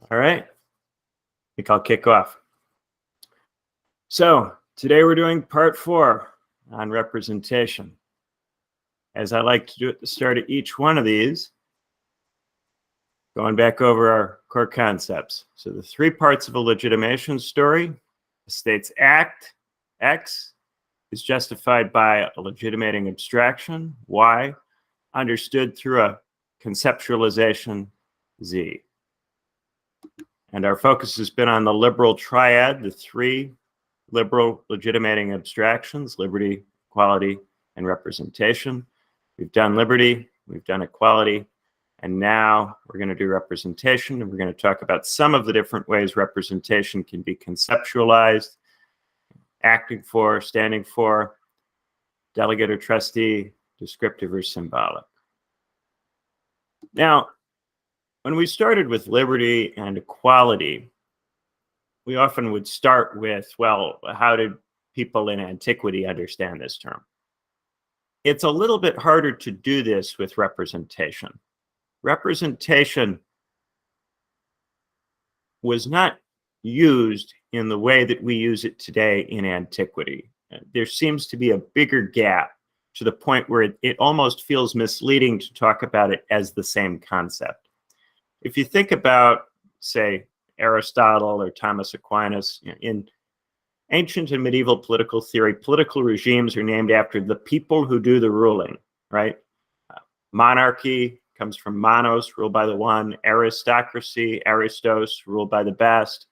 All right, I think I'll kick off. So today we're doing part 4 on representation. As I like to do at the start of each one of these, going back over our core concepts. So the 3 parts of a legitimation story: the state's act, X, is justified by a legitimating abstraction, Y, understood through a conceptualization, Z. And our focus has been on the liberal triad, the 3 liberal legitimating abstractions: liberty, equality, and representation. We've done liberty, we've done equality, and now we're going to do representation, and we're going to talk about some of the different ways representation can be conceptualized: acting for, standing for, delegate or trustee, descriptive or symbolic. Now, when we started with liberty and equality, we often would start with, well, how did people in antiquity understand this term? It's a little bit harder to do this with representation. Representation was not used in the way that we use it today in antiquity. There seems to be a bigger gap, to the point where it almost feels misleading to talk about it as the same concept. If you think about, say, Aristotle or Thomas Aquinas, in ancient and medieval political theory, political regimes are named after the people who do the ruling, right? Monarchy comes from monos, ruled by the one; aristocracy, aristos, ruled by the best;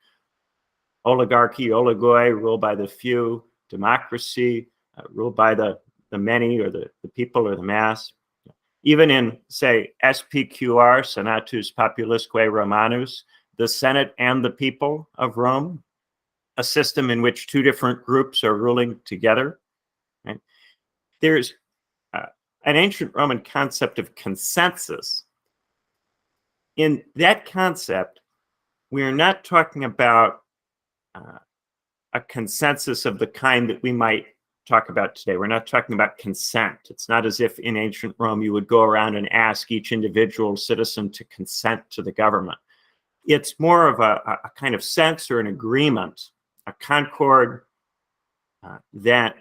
oligarchy, oligoi, ruled by the few; democracy, ruled by the many, or the people, or the mass. Even in, say, SPQR, Senatus Populusque Romanus, the Senate and the people of Rome, a system in which 2 different groups are ruling together. Right? There's an ancient Roman concept of consensus. In that concept, we are not talking about a consensus of the kind that we might talk about today. We're not talking about consent. It's not as if in ancient Rome you would go around and ask each individual citizen to consent to the government. It's more of a kind of sense, or an agreement, a concord, that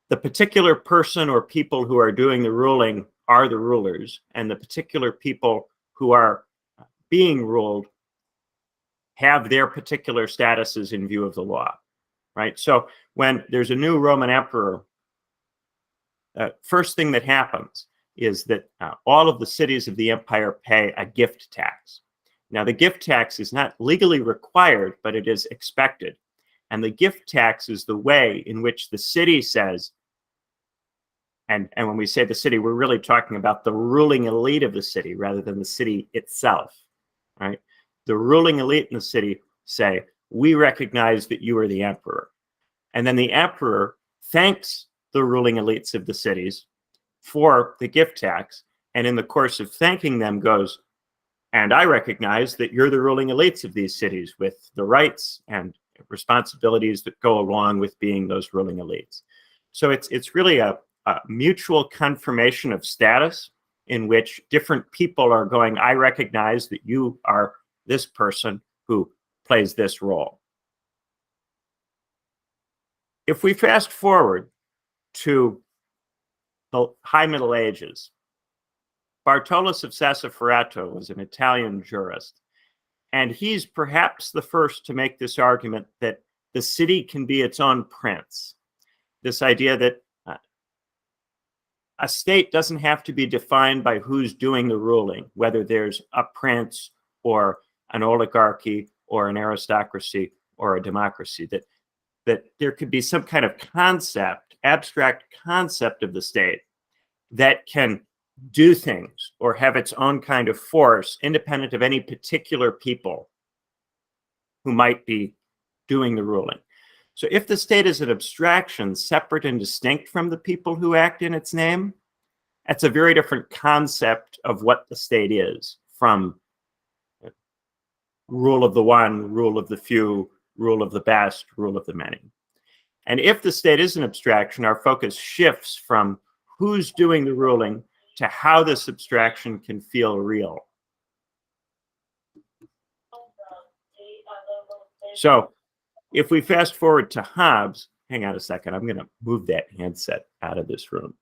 the particular person or people who are doing the ruling are the rulers, and the particular people who are being ruled have their particular statuses in view of the law, right? So when there's a new Roman emperor, first thing that happens is that all of the cities of the empire pay a gift tax. Now, the gift tax is not legally required, but it is expected. And the gift tax is the way in which the city says, and when we say the city, we're really talking about the ruling elite of the city rather than the city itself, right? The ruling elite in the city say, we recognize that you are the emperor. And then the emperor thanks the ruling elites of the cities for the gift tax, and in the course of thanking them goes, and I recognize that you're the ruling elites of these cities, with the rights and responsibilities that go along with being those ruling elites. So it's really a mutual confirmation of status, in which different people are going, I recognize that you are this person who plays this role. If we fast forward to the High Middle Ages, Bartolus of Sassoferrato was an Italian jurist, and he's perhaps the first to make this argument that the city can be its own prince. This idea that a state doesn't have to be defined by who's doing the ruling, whether there's a prince or an oligarchy or an aristocracy or a democracy, that there could be some kind of concept, abstract concept of the state that can do things or have its own kind of force independent of any particular people who might be doing the ruling. So if the state is an abstraction separate and distinct from the people who act in its name, that's a very different concept of what the state is from rule of the one, rule of the few, rule of the best, rule of the many. And if the state is an abstraction, our focus shifts from who's doing the ruling to how this abstraction can feel real. So if we fast forward to Hobbes, hang on a second, I'm going to move that handset out of this room.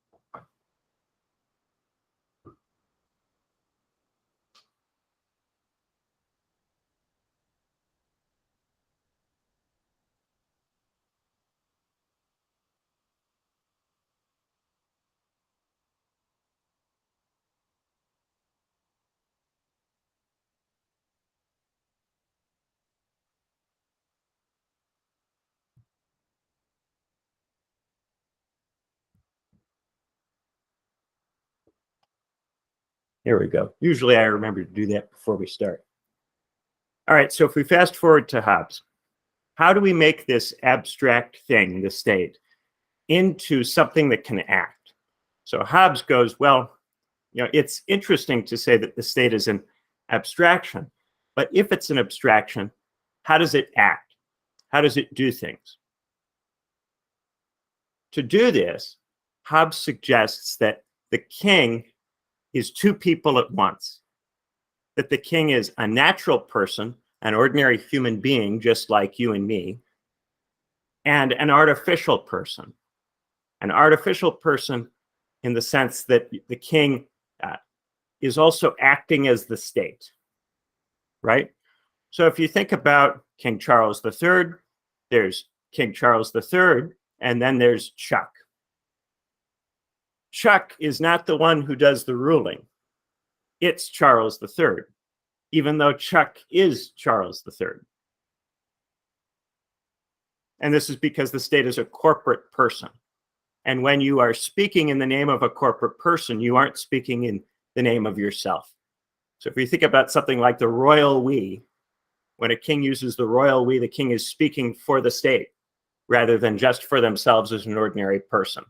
Here we go. Usually I remember to do that before we start. All right, so if we fast forward to Hobbes, how do we make this abstract thing, the state, into something that can act? So Hobbes goes, well, it's interesting to say that the state is an abstraction, but if it's an abstraction, how does it act? How does it do things? To do this, Hobbes suggests that the king is two people at once, that the king is a natural person, an ordinary human being, just like you and me, and an artificial person. An artificial person in the sense that the king is also acting as the state, right? So if you think about King Charles III, there's King Charles III, and then there's Chuck. Chuck is not the one who does the ruling. It's Charles III, even though Chuck is Charles III. And this is because the state is a corporate person. And when you are speaking in the name of a corporate person, you aren't speaking in the name of yourself. So if you think about something like the royal we, when a king uses the royal we, the king is speaking for the state rather than just for themselves as an ordinary person.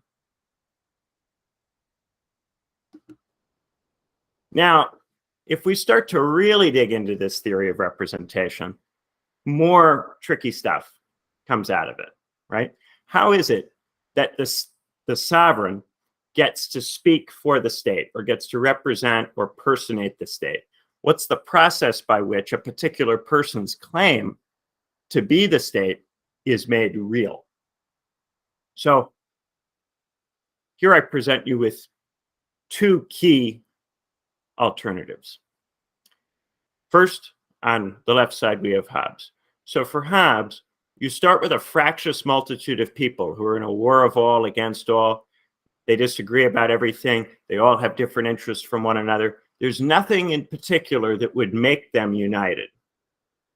Now, if we start to really dig into this theory of representation, more tricky stuff comes out of it, right? How is it that the sovereign gets to speak for the state or gets to represent or personate the state? What's the process by which a particular person's claim to be the state is made real? So here I present you with two key alternatives. First, on the left side, we have Hobbes. So for Hobbes, you start with a fractious multitude of people who are in a war of all against all. They disagree about everything. They all have different interests from one another. There's nothing in particular that would make them united,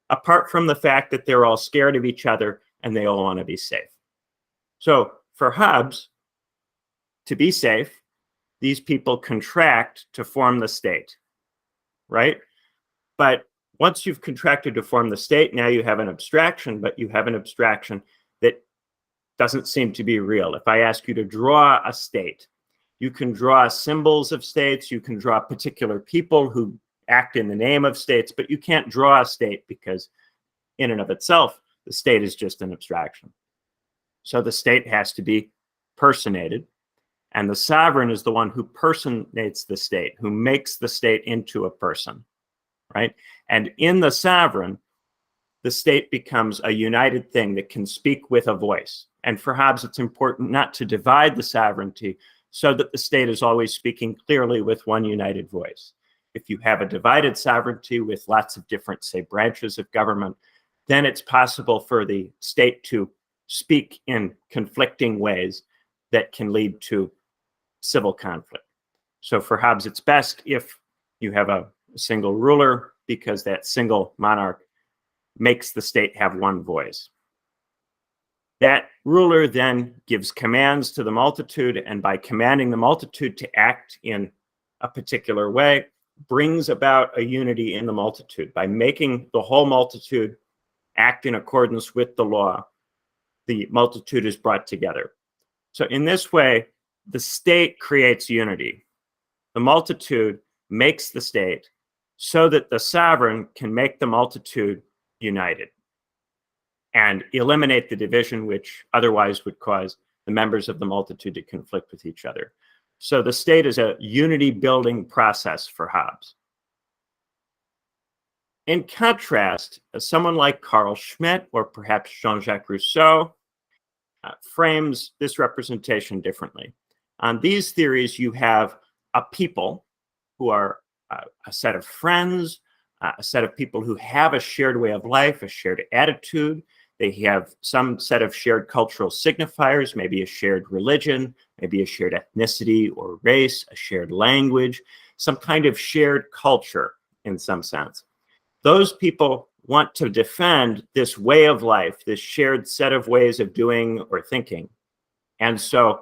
apart from the fact that they're all scared of each other and they all want to be safe. So for Hobbes, to be safe, these people contract to form the state, right? But once you've contracted to form the state, now you have an abstraction, but you have an abstraction that doesn't seem to be real. If I ask you to draw a state, you can draw symbols of states, you can draw particular people who act in the name of states, but you can't draw a state because in and of itself, the state is just an abstraction. So the state has to be personated, and the sovereign is the one who personates the state, who makes the state into a person, right? And in the sovereign, the state becomes a united thing that can speak with a voice. And for Hobbes, it's important not to divide the sovereignty so that the state is always speaking clearly with one united voice. If you have a divided sovereignty with lots of different, say, branches of government, then it's possible for the state to speak in conflicting ways that can lead to civil conflict. So for Hobbes, it's best if you have a single ruler because that single monarch makes the state have one voice. That ruler then gives commands to the multitude, and by commanding the multitude to act in a particular way, brings about a unity in the multitude. By making the whole multitude act in accordance with the law, the multitude is brought together. So in this way, the state creates unity. The multitude makes the state so that the sovereign can make the multitude united and eliminate the division which otherwise would cause the members of the multitude to conflict with each other. So the state is a unity building process for Hobbes. In contrast, someone like Carl Schmitt or perhaps Jean-Jacques Rousseau frames this representation differently. On these theories, you have a people who are a set of friends, a set of people who have a shared way of life, a shared attitude. They have some set of shared cultural signifiers, maybe a shared religion, maybe a shared ethnicity or race, a shared language, some kind of shared culture in some sense. Those people want to defend this way of life, this shared set of ways of doing or thinking. And so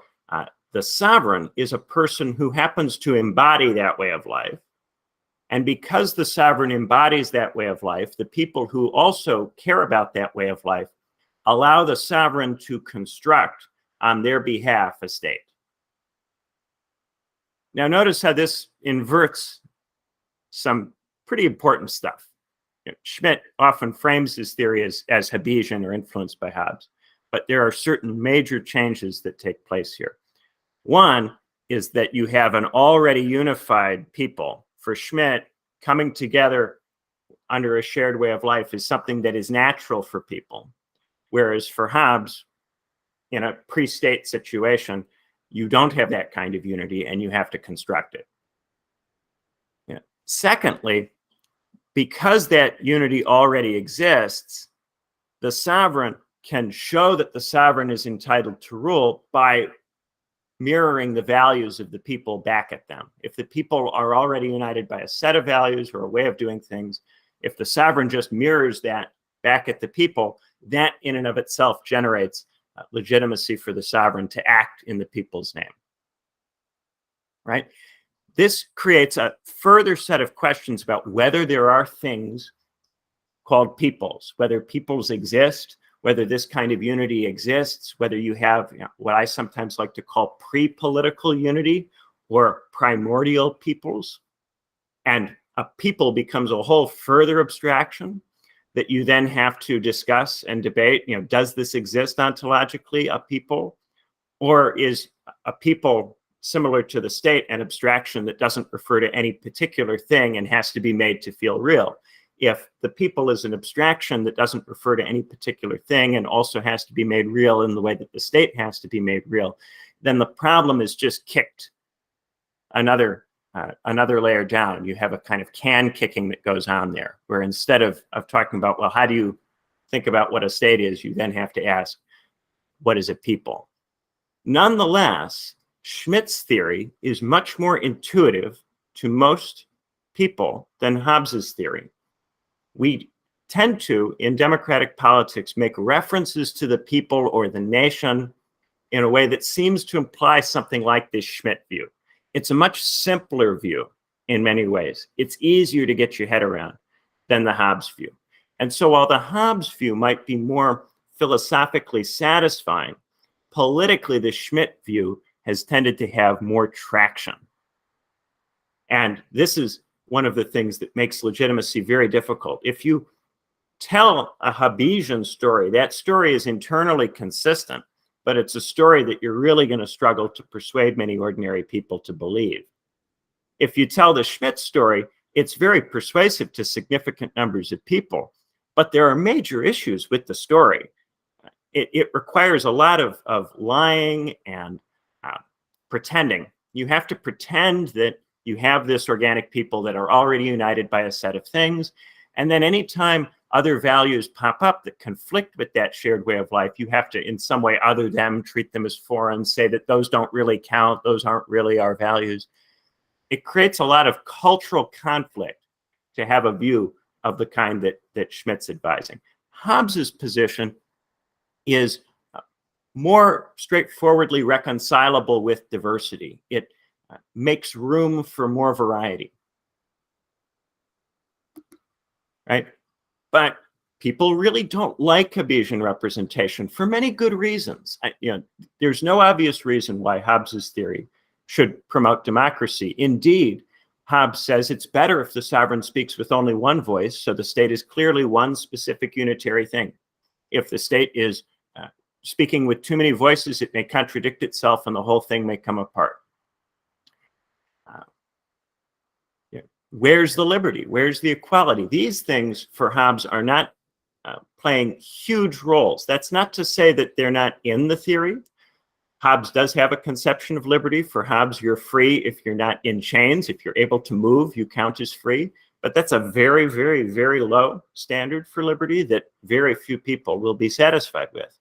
the sovereign is a person who happens to embody that way of life. And because the sovereign embodies that way of life, the people who also care about that way of life allow the sovereign to construct on their behalf a state. Now, notice how this inverts some pretty important stuff. Schmitt often frames his theory as Hobbesian or influenced by Hobbes, but there are certain major changes that take place here. One is that you have an already unified people. For Schmitt, coming together under a shared way of life is something that is natural for people, whereas for Hobbes, in a pre-state situation, you don't have that kind of unity and you have to construct it. Secondly, because that unity already exists, the sovereign can show that the sovereign is entitled to rule by mirroring the values of the people back at them. If the people are already united by a set of values or a way of doing things, if the sovereign just mirrors that back at the people, that in and of itself generates legitimacy for the sovereign to act in the people's name. Right? This creates a further set of questions about whether there are things called peoples, whether peoples exist, whether this kind of unity exists, whether you have what I sometimes like to call pre-political unity or primordial peoples. And a people becomes a whole further abstraction that you then have to discuss and debate. Does this exist ontologically, a people? Or is a people similar to the state an abstraction that doesn't refer to any particular thing and has to be made to feel real? If the people is an abstraction that doesn't refer to any particular thing and also has to be made real in the way that the state has to be made real, then the problem is just kicked another layer down. You have a kind of can kicking that goes on there, where instead of talking about, well, how do you think about what a state is, you then have to ask, what is a people? Nonetheless, Schmitt's theory is much more intuitive to most people than Hobbes's theory. We tend to, in democratic politics, make references to the people or the nation in a way that seems to imply something like this Schmitt view. It's a much simpler view in many ways. It's easier to get your head around than the Hobbes view. And so while the Hobbes view might be more philosophically satisfying, politically, the Schmitt view has tended to have more traction. And this is one of the things that makes legitimacy very difficult. If you tell a Hobbesian story, that story is internally consistent, but it's a story that you're really going to struggle to persuade many ordinary people to believe. If you tell the Schmitt story, it's very persuasive to significant numbers of people, but there are major issues with the story. It requires a lot of lying and pretending. You have to pretend that you have this organic people that are already united by a set of things. And then anytime other values pop up that conflict with that shared way of life, you have to in some way other them, treat them as foreign, say that those don't really count, those aren't really our values. It creates a lot of cultural conflict to have a view of the kind that Schmitt's advising. Hobbes's position is more straightforwardly reconcilable with diversity. It makes room for more variety, right? But people really don't like Hobbesian representation for many good reasons. There's no obvious reason why Hobbes's theory should promote democracy. Indeed, Hobbes says it's better if the sovereign speaks with only one voice, so the state is clearly one specific unitary thing. If the state is speaking with too many voices, it may contradict itself and the whole thing may come apart. where's the liberty? Where's the equality? These things for Hobbes are not playing huge roles. That's not to say that they're not in the theory. Hobbes does have a conception of liberty. For Hobbes, you're free if you're not in chains. If you're able to move, you count as free. But that's a very, very, very low standard for liberty that very few people will be satisfied with.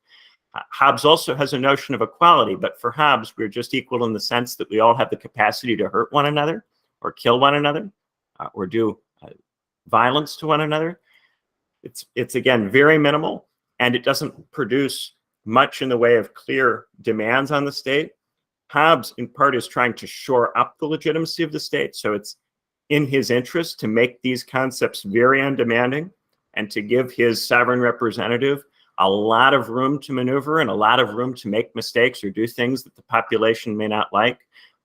Hobbes also has a notion of equality, but for Hobbes, we're just equal in the sense that we all have the capacity to hurt one another or kill one another or do violence to one another. It's again, very minimal, and it doesn't produce much in the way of clear demands on the state. Hobbes, in part, is trying to shore up the legitimacy of the state. So it's in his interest to make these concepts very undemanding and to give his sovereign representative a lot of room to maneuver and a lot of room to make mistakes or do things that the population may not like.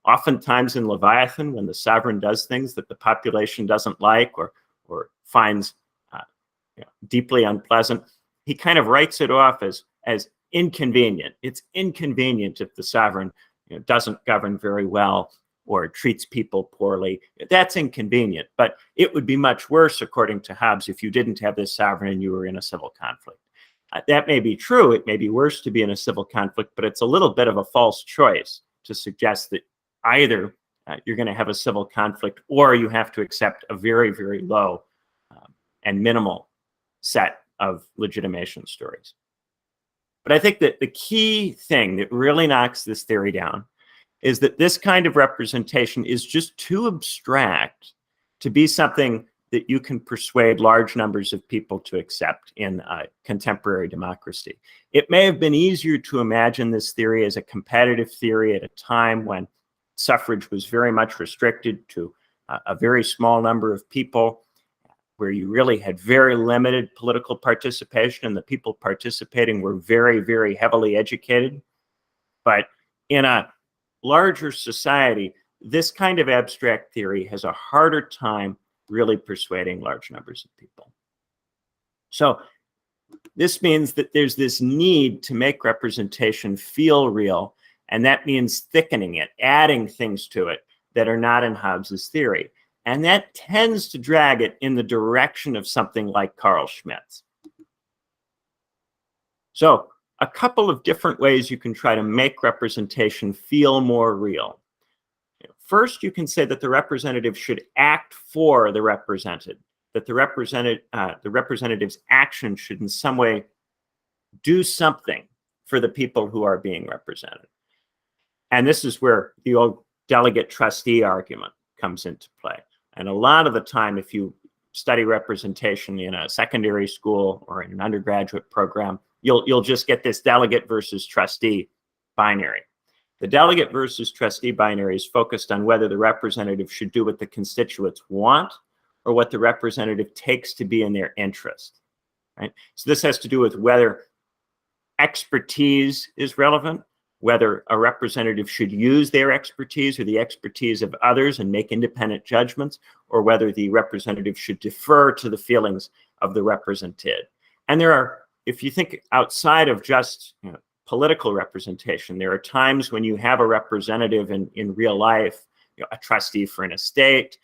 Oftentimes in Leviathan, when the sovereign does things that the population doesn't like or finds deeply unpleasant, he kind of writes it off as inconvenient. It's inconvenient if the sovereign doesn't govern very well or treats people poorly. That's inconvenient, but it would be much worse, according to Hobbes, if you didn't have this sovereign and you were in a civil conflict. That may be true. It may be worse to be in a civil conflict, but it's a little bit of a false choice to suggest that either you're going to have a civil conflict or you have to accept a very, very low and minimal set of legitimation stories. But I think that the key thing that really knocks this theory down is that this kind of representation is just too abstract to be something that you can persuade large numbers of people to accept in a contemporary democracy. It may have been easier to imagine this theory as a competitive theory at a time when suffrage was very much restricted to a very small number of people, where you really had very limited political participation and the people participating were very, very heavily educated. But in a larger society, this kind of abstract theory has a harder time really persuading large numbers of people. So this means that there's this need to make representation feel real, and that means thickening it, adding things to it that are not in Hobbes's theory. And that tends to drag it in the direction of something like Carl Schmitt's. So a couple of different ways you can try to make representation feel more real. First, you can say that the representative should act for the represented, that the representative's action should in some way do something for the people who are being represented. And this is where the old delegate-trustee argument comes into play. And a lot of the time, if you study representation in a secondary school or in an undergraduate program, you'll just get this delegate versus trustee binary. The delegate versus trustee binary is focused on whether the representative should do what the constituents want or what the representative takes to be in their interest, right? So this has to do with whether expertise is relevant, whether a representative should use their expertise or the expertise of others and make independent judgments, or whether the representative should defer to the feelings of the represented. And there are, if you think outside of just political representation, there are times when you have a representative in real life, a trustee for an estate,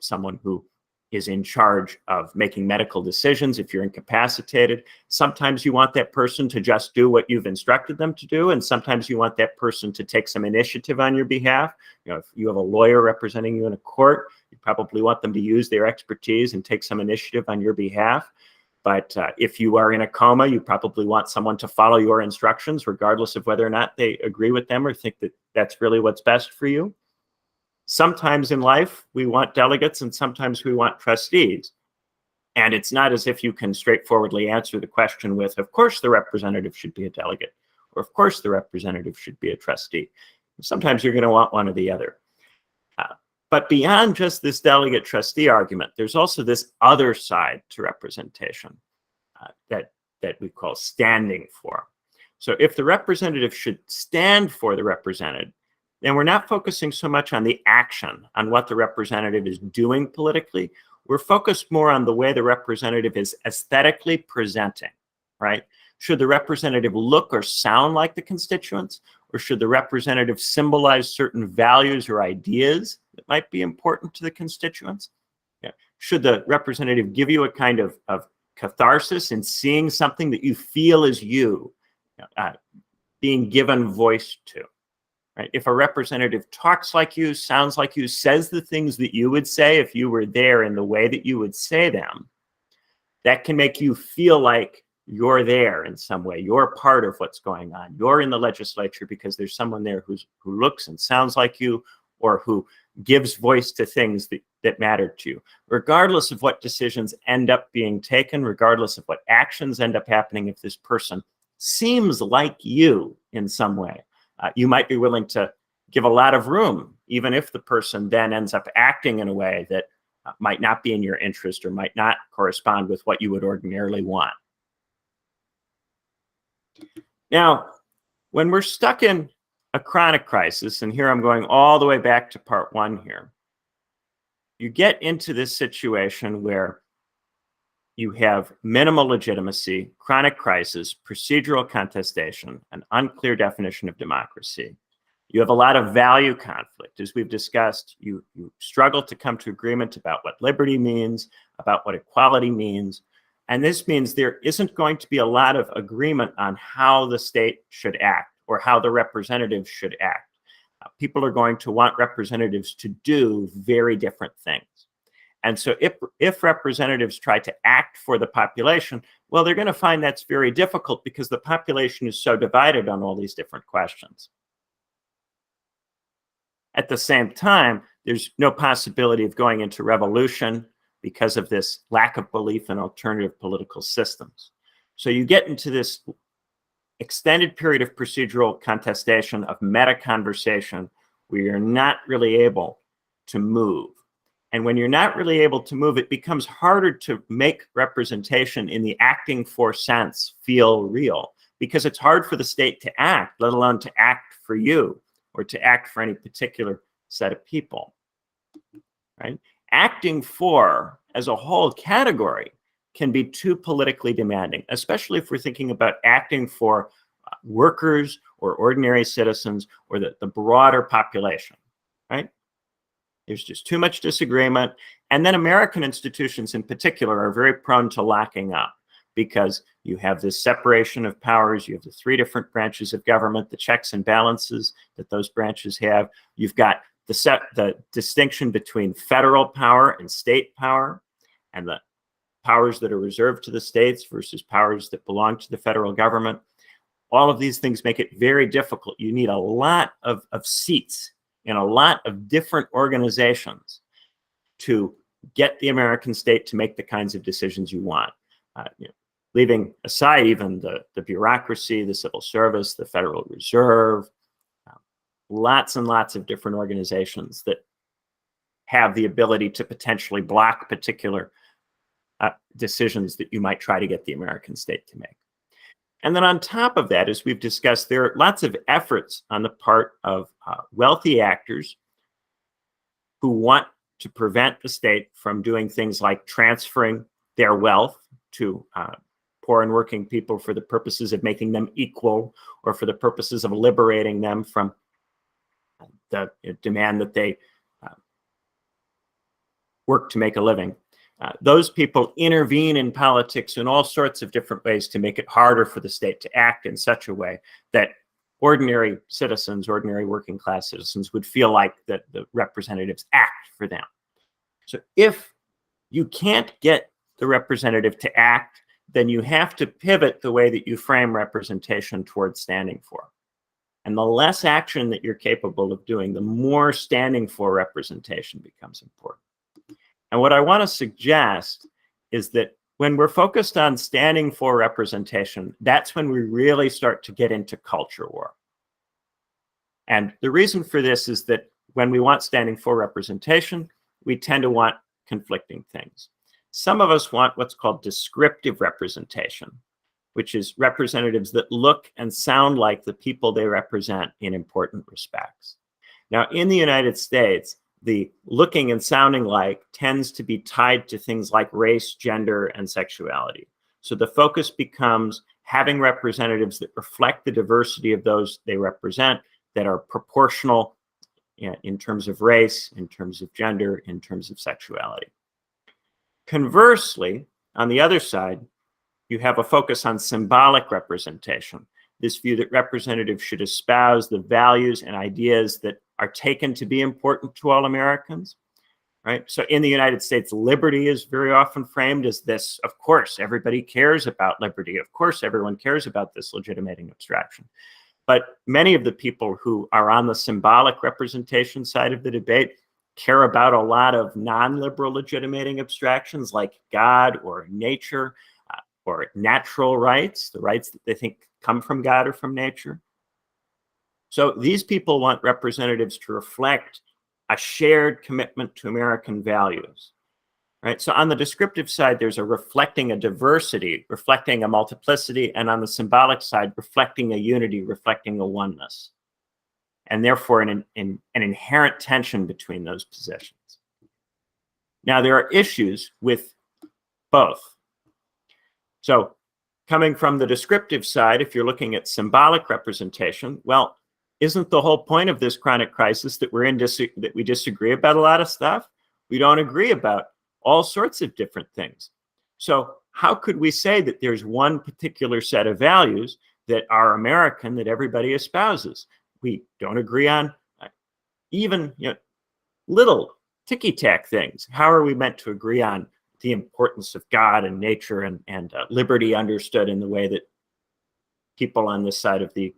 someone who is in charge of making medical decisions if you're incapacitated. Sometimes you want that person to just do what you've instructed them to do, and sometimes you want that person to take some initiative on your behalf. If you have a lawyer representing you in a court, you probably want them to use their expertise and take some initiative on your behalf. But if you are in a coma, you probably want someone to follow your instructions, regardless of whether or not they agree with them or think that that's really what's best for you. Sometimes in life, we want delegates and sometimes we want trustees. And it's not as if you can straightforwardly answer the question with, of course, the representative should be a delegate, or of course, the representative should be a trustee. Sometimes you're going to want one or the other. But beyond just this delegate trustee argument, there's also this other side to representation that we call standing for. So if the representative should stand for the represented, then we're not focusing so much on the action, on what the representative is doing politically. We're focused more on the way the representative is aesthetically presenting, right? Should the representative look or sound like the constituents, or should the representative symbolize certain values or ideas that might be important to the constituents? Should the representative give you a kind of catharsis in seeing something that you feel is you, being given voice to? Right? If a representative talks like you, sounds like you, says the things that you would say if you were there in the way that you would say them, that can make you feel like you're there in some way. You're part of what's going on. You're in the legislature because there's someone there who looks and sounds like you, or who gives voice to things that matter to you. Regardless of what decisions end up being taken, regardless of what actions end up happening, if this person seems like you in some way, you might be willing to give a lot of room, even if the person then ends up acting in a way that might not be in your interest or might not correspond with what you would ordinarily want. Now, when we're stuck in a chronic crisis, and here I'm going all the way back to part one here, you get into this situation where you have minimal legitimacy, chronic crisis, procedural contestation, an unclear definition of democracy. You have a lot of value conflict. As we've discussed, you struggle to come to agreement about what liberty means, about what equality means. And this means there isn't going to be a lot of agreement on how the state should act or how the representatives should act. People are going to want representatives to do very different things. And so if representatives try to act for the population, well, they're going to find that's very difficult because the population is so divided on all these different questions. At the same time, there's no possibility of going into revolution because of this lack of belief in alternative political systems. So you get into this extended period of procedural contestation, of meta conversation, where you're not really able to move. And when you're not really able to move, it becomes harder to make representation in the acting for sense feel real, because it's hard for the state to act, let alone to act for you or to act for any particular set of people, right? Acting for, as a whole category, can be too politically demanding, especially if we're thinking about acting for workers or ordinary citizens or the broader population, right? There's just too much disagreement. And then American institutions in particular are very prone to locking up because you have this separation of powers. You have the three different branches of government, the checks and balances that those branches have. You've got the distinction between federal power and state power, and the powers that are reserved to the states versus powers that belong to the federal government. All of these things make it very difficult. You need a lot of seats in a lot of different organizations to get the American state to make the kinds of decisions you want. Leaving aside even the bureaucracy, the civil service, the Federal Reserve, lots and lots of different organizations that have the ability to potentially block particular decisions that you might try to get the American state to make. And then on top of that, as we've discussed, there are lots of efforts on the part of wealthy actors who want to prevent the state from doing things like transferring their wealth to poor and working people for the purposes of making them equal, or for the purposes of liberating them from the demand that they work to make a living. Those people intervene in politics in all sorts of different ways to make it harder for the state to act in such a way that ordinary citizens, ordinary working class citizens, would feel like that the representatives act for them. So if you can't get the representative to act, then you have to pivot the way that you frame representation towards standing for. And the less action that you're capable of doing, the more standing for representation becomes important. And what I want to suggest is that when we're focused on standing for representation, that's when we really start to get into culture war. And the reason for this is that when we want standing for representation, we tend to want conflicting things. Some of us want what's called descriptive representation, which is representatives that look and sound like the people they represent in important respects. Now, in the United States, the looking and sounding like tends to be tied to things like race, gender, and sexuality. So the focus becomes having representatives that reflect the diversity of those they represent, that are proportional in terms of race, in terms of gender, in terms of sexuality. Conversely, on the other side, you have a focus on symbolic representation, this view that representatives should espouse the values and ideas that are taken to be important to all Americans, right? So in the United States, liberty is very often framed as this, of course, everybody cares about liberty. Of course, everyone cares about this legitimating abstraction. But many of the people who are on the symbolic representation side of the debate care about a lot of non-liberal legitimating abstractions like God or nature or natural rights, the rights that they think come from God or from nature. So these people want representatives to reflect a shared commitment to American values, right? So on the descriptive side, there's a reflecting a diversity, reflecting a multiplicity, and on the symbolic side, reflecting a unity, reflecting a oneness, and therefore an inherent tension between those positions. Now, there are issues with both. So coming from the descriptive side, if you're looking at symbolic representation, well, isn't the whole point of this chronic crisis that that we disagree about a lot of stuff? We don't agree about all sorts of different things. So how could we say that there's one particular set of values that are American that everybody espouses? We don't agree on even little ticky-tack things. How are we meant to agree on the importance of God and nature and liberty understood in the way that people on this side of the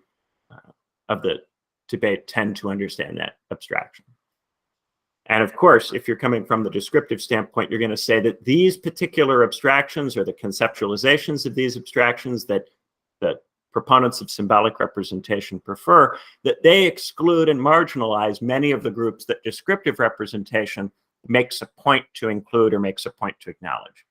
debate tend to understand that abstraction? And of course, if you're coming from the descriptive standpoint, you're going to say that these particular abstractions or the conceptualizations of these abstractions that the proponents of symbolic representation prefer, that they exclude and marginalize many of the groups that descriptive representation makes a point to include or makes a point to acknowledge.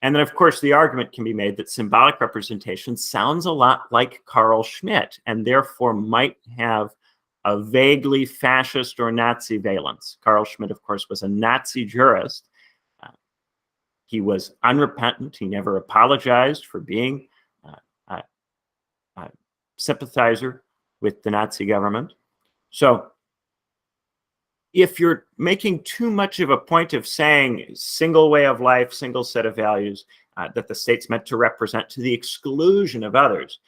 And then, of course, the argument can be made that symbolic representation sounds a lot like Carl Schmitt and therefore might have a vaguely fascist or Nazi valence. Carl Schmitt, of course, was a Nazi jurist. He was unrepentant. He never apologized for being a sympathizer with the Nazi government. So if you're making too much of a point of saying single way of life, single set of values that the state's meant to represent to the exclusion of others,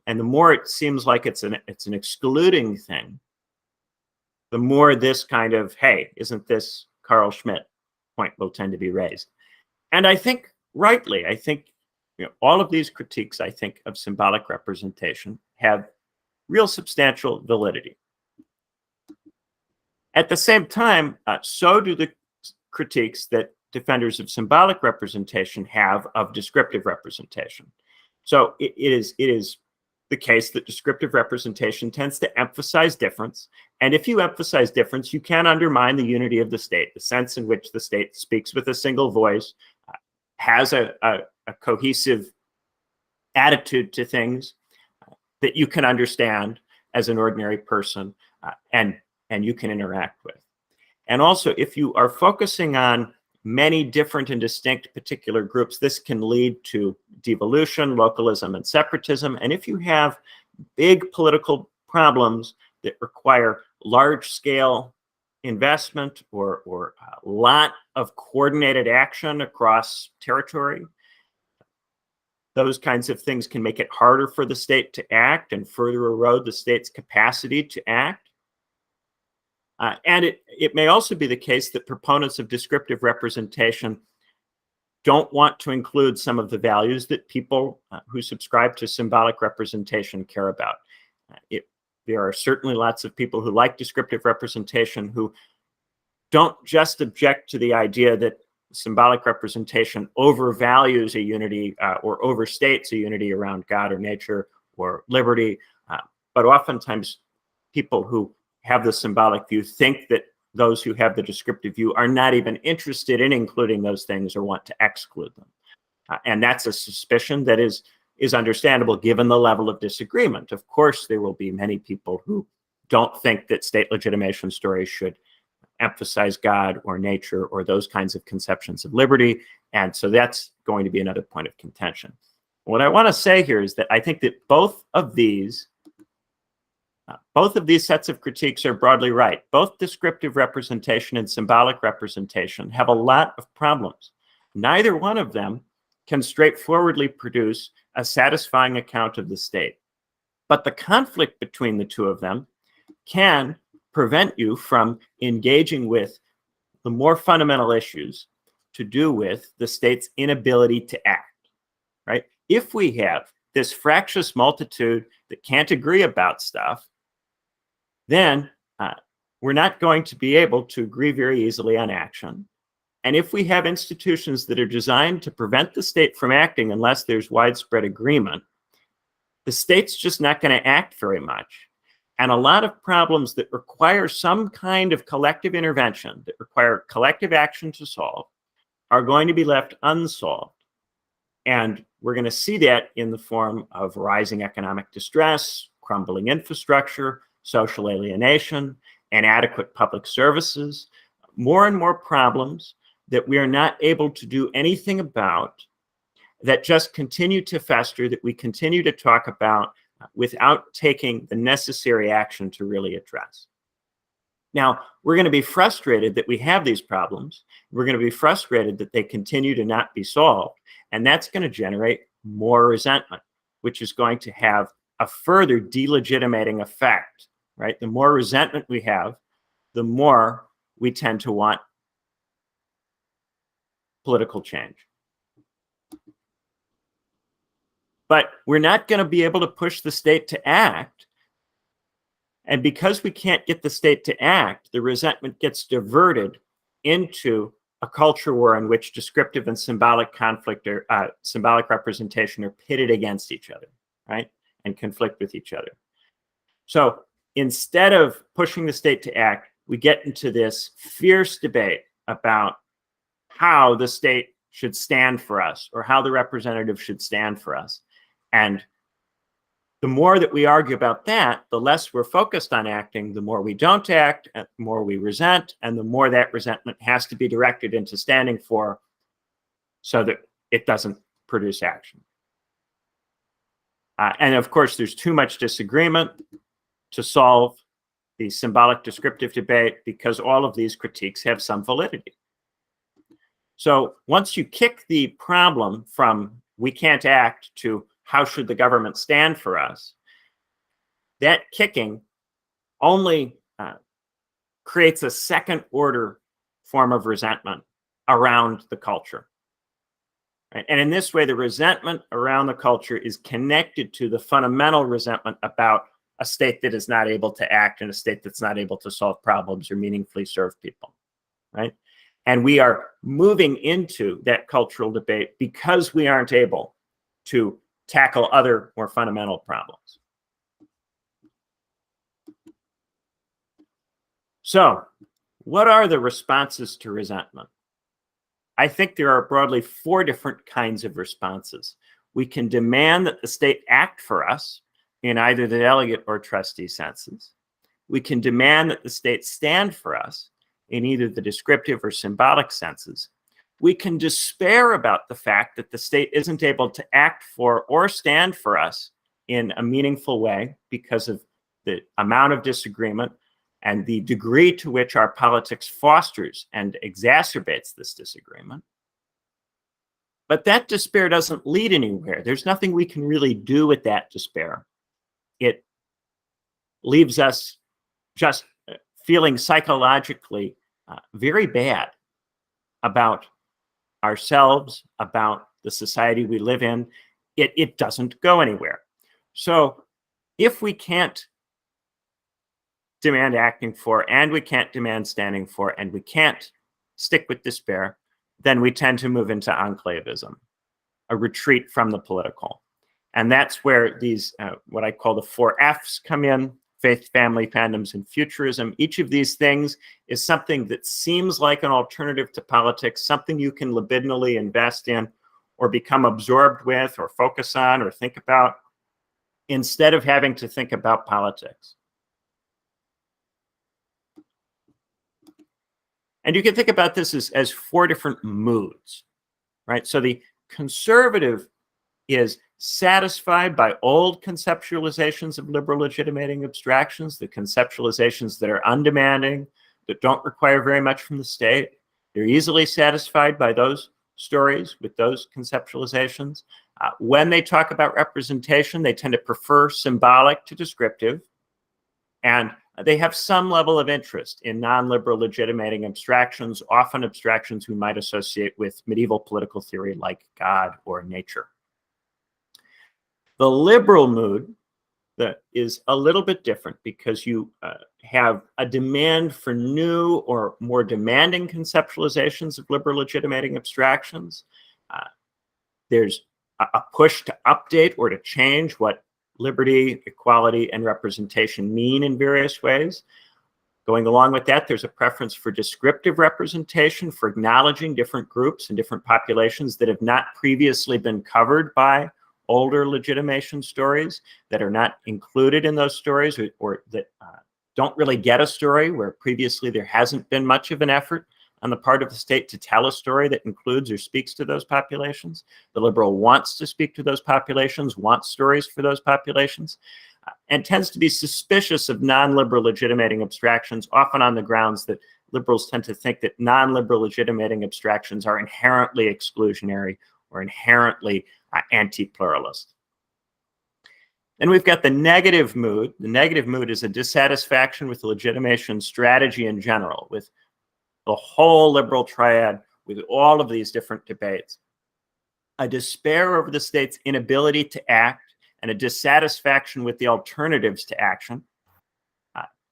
and the more it seems like it's an excluding thing, the more this kind of, hey, isn't this Carl Schmitt point will tend to be raised. And I think rightly, I think all of these critiques, I think, of symbolic representation have real substantial validity. At the same time, so do the critiques that defenders of symbolic representation have of descriptive representation. So it is the case that descriptive representation tends to emphasize difference. And if you emphasize difference, you can undermine the unity of the state, the sense in which the state speaks with a single voice, has a cohesive attitude to things that you can understand as an ordinary person and you can interact with. And also, if you are focusing on many different and distinct particular groups, this can lead to devolution, localism, and separatism. And if you have big political problems that require large-scale investment or a lot of coordinated action across territory, those kinds of things can make it harder for the state to act and further erode the state's capacity to act. And it may also be the case that proponents of descriptive representation don't want to include some of the values that people who subscribe to symbolic representation care about. There are certainly lots of people who like descriptive representation who don't just object to the idea that symbolic representation overvalues a unity or overstates a unity around God or nature or liberty, but oftentimes people who have the symbolic view think that those who have the descriptive view are not even interested in including those things or want to exclude them. And that's a suspicion that is understandable given the level of disagreement. Of course, there will be many people who don't think that state legitimation stories should emphasize God or nature or those kinds of conceptions of liberty. And so that's going to be another point of contention. What I want to say here is that I think that both of these sets of critiques are broadly right. Both descriptive representation and symbolic representation have a lot of problems. Neither one of them can straightforwardly produce a satisfying account of the state. But the conflict between the two of them can prevent you from engaging with the more fundamental issues to do with the state's inability to act, right? If we have this fractious multitude that can't agree about stuff, then we're not going to be able to agree very easily on action. And if we have institutions that are designed to prevent the state from acting unless there's widespread agreement, the state's just not going to act very much. And a lot of problems that require some kind of collective intervention, that require collective action to solve, are going to be left unsolved. And we're going to see that in the form of rising economic distress, crumbling infrastructure, social alienation, inadequate public services, more and more problems that we are not able to do anything about, that just continue to fester, that we continue to talk about without taking the necessary action to really address. Now, we're going to be frustrated that we have these problems. We're going to be frustrated that they continue to not be solved. And that's going to generate more resentment, which is going to have a further delegitimating effect, right? The more resentment we have, the more we tend to want political change. But we're not going to be able to push the state to act. And because we can't get the state to act, the resentment gets diverted into a culture war in which descriptive and symbolic conflict or symbolic representation are pitted against each other, right? And conflict with each other. So instead of pushing the state to act, we get into this fierce debate about how the state should stand for us or how the representative should stand for us. And the more that we argue about that, the less we're focused on acting, the more we don't act, and the more we resent, and the more that resentment has to be directed into standing for so that it doesn't produce action. And of course, there's too much disagreement to solve the symbolic descriptive debate because all of these critiques have some validity. So once you kick the problem from we can't act to how should the government stand for us, that kicking only creates a second order form of resentment around the culture. Right? And in this way, the resentment around the culture is connected to the fundamental resentment about a state that is not able to act and a state that's not able to solve problems or meaningfully serve people, right? And we are moving into that cultural debate because we aren't able to tackle other more fundamental problems. So, what are the responses to resentment? I think there are broadly 4 different kinds of responses. We can demand that the state act for us in either the delegate or trustee senses. We can demand that the state stand for us in either the descriptive or symbolic senses. We can despair about the fact that the state isn't able to act for or stand for us in a meaningful way because of the amount of disagreement and the degree to which our politics fosters and exacerbates this disagreement. But that despair doesn't lead anywhere. There's nothing we can really do with that despair. It leaves us just feeling psychologically very bad about ourselves, about the society we live in. It doesn't go anywhere. So if we can't demand acting for, and we can't demand standing for, and we can't stick with despair, then we tend to move into enclavism, a retreat from the political. And that's where these, what I call the 4 Fs come in: faith, family, fandoms, and futurism. Each of these things is something that seems like an alternative to politics, something you can libidinally invest in or become absorbed with or focus on or think about instead of having to think about politics. And you can think about this as 4 different moods, right? So the conservative is satisfied by old conceptualizations of liberal legitimating abstractions, the conceptualizations that are undemanding, that don't require very much from the state. They're easily satisfied by those stories with those conceptualizations. When they talk about representation, they tend to prefer symbolic to descriptive, and they have some level of interest in non-liberal legitimating abstractions, often abstractions we might associate with medieval political theory like God or nature. The liberal mood that is a little bit different because you have a demand for new or more demanding conceptualizations of liberal legitimating abstractions. There's a push to update or to change what liberty, equality, and representation mean in various ways. Going along with that, there's a preference for descriptive representation, for acknowledging different groups and different populations that have not previously been covered by older legitimation stories, that are not included in those stories, or that don't really get a story where previously there hasn't been much of an effort on the part of the state to tell a story that includes or speaks to those populations. The liberal wants to speak to those populations, wants stories for those populations, and tends to be suspicious of non-liberal legitimating abstractions, often on the grounds that liberals tend to think that non-liberal legitimating abstractions are inherently exclusionary or inherently anti-pluralist. Then we've got the negative mood. The negative mood is a dissatisfaction with the legitimation strategy in general, with the whole liberal triad, with all of these different debates. A despair over the state's inability to act and a dissatisfaction with the alternatives to action.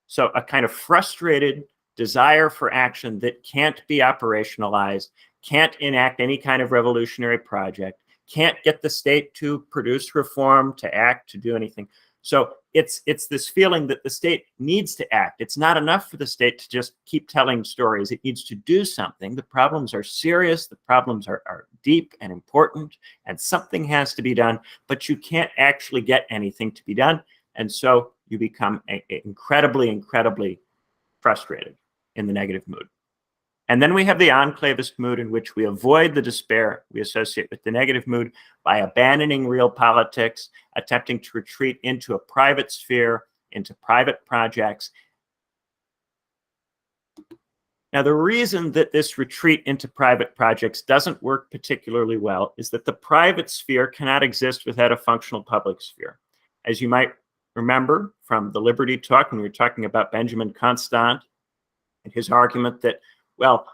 So a kind of frustrated desire for action that can't be operationalized, can't enact any kind of revolutionary project, can't get the state to produce reform, to act, to do anything. So it's this feeling that the state needs to act. It's not enough for the state to just keep telling stories. It needs to do something. The problems are serious. The problems are deep and important, and something has to be done, but you can't actually get anything to be done. And so you become incredibly, incredibly frustrated in the negative mood. And then we have the enclavist mood, in which we avoid the despair we associate with the negative mood by abandoning real politics, attempting to retreat into a private sphere, into private projects. Now, the reason that this retreat into private projects doesn't work particularly well is that the private sphere cannot exist without a functional public sphere. As you might remember from the Liberty Talk, when we were talking about Benjamin Constant and his argument that, well,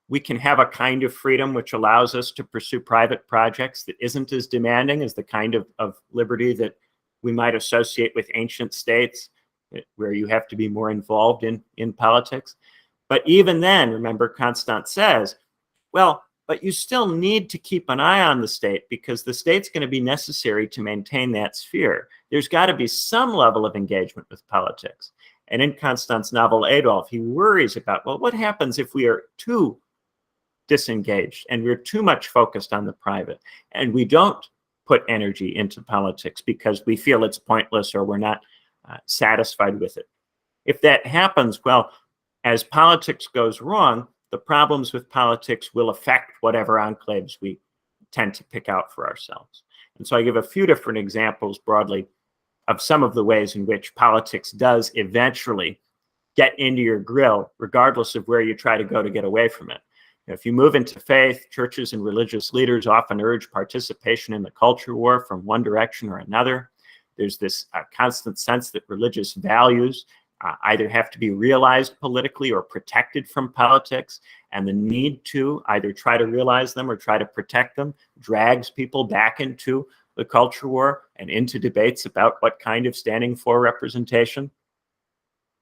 we can have a kind of freedom which allows us to pursue private projects that isn't as demanding as the kind of liberty that we might associate with ancient states, where you have to be more involved in politics. But even then, remember, Constant says, well, but you still need to keep an eye on the state, because the state's going to be necessary to maintain that sphere. There's got to be some level of engagement with politics. And in Constant's novel Adolf, he worries about, well, what happens if we are too disengaged and we're too much focused on the private, and we don't put energy into politics because we feel it's pointless or we're not satisfied with it. If that happens, well, as politics goes wrong, the problems with politics will affect whatever enclaves we tend to pick out for ourselves. And so I give a few different examples broadly of some of the ways in which politics does eventually get into your grill, regardless of where you try to go to get away from it. If you move into faith, churches and religious leaders often urge participation in the culture war from one direction or another. There's this constant sense that religious values either have to be realized politically or protected from politics, and the need to either try to realize them or try to protect them drags people back into the culture war and into debates about what kind of standing for representation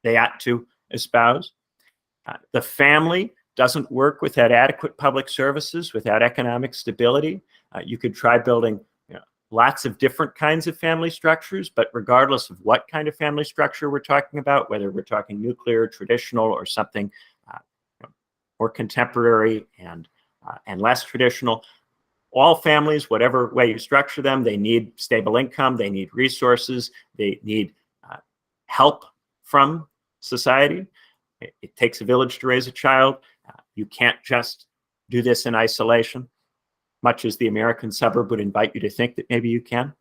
they ought to espouse. The family doesn't work without adequate public services, without economic stability. You could try building lots of different kinds of family structures, but regardless of what kind of family structure we're talking about, whether we're talking nuclear, traditional, or something more contemporary and less traditional, all families, whatever way you structure them, they need stable income, they need resources, they need help from society. It takes a village to raise a child. You can't just do this in isolation, much as the American suburb would invite you to think that maybe you can.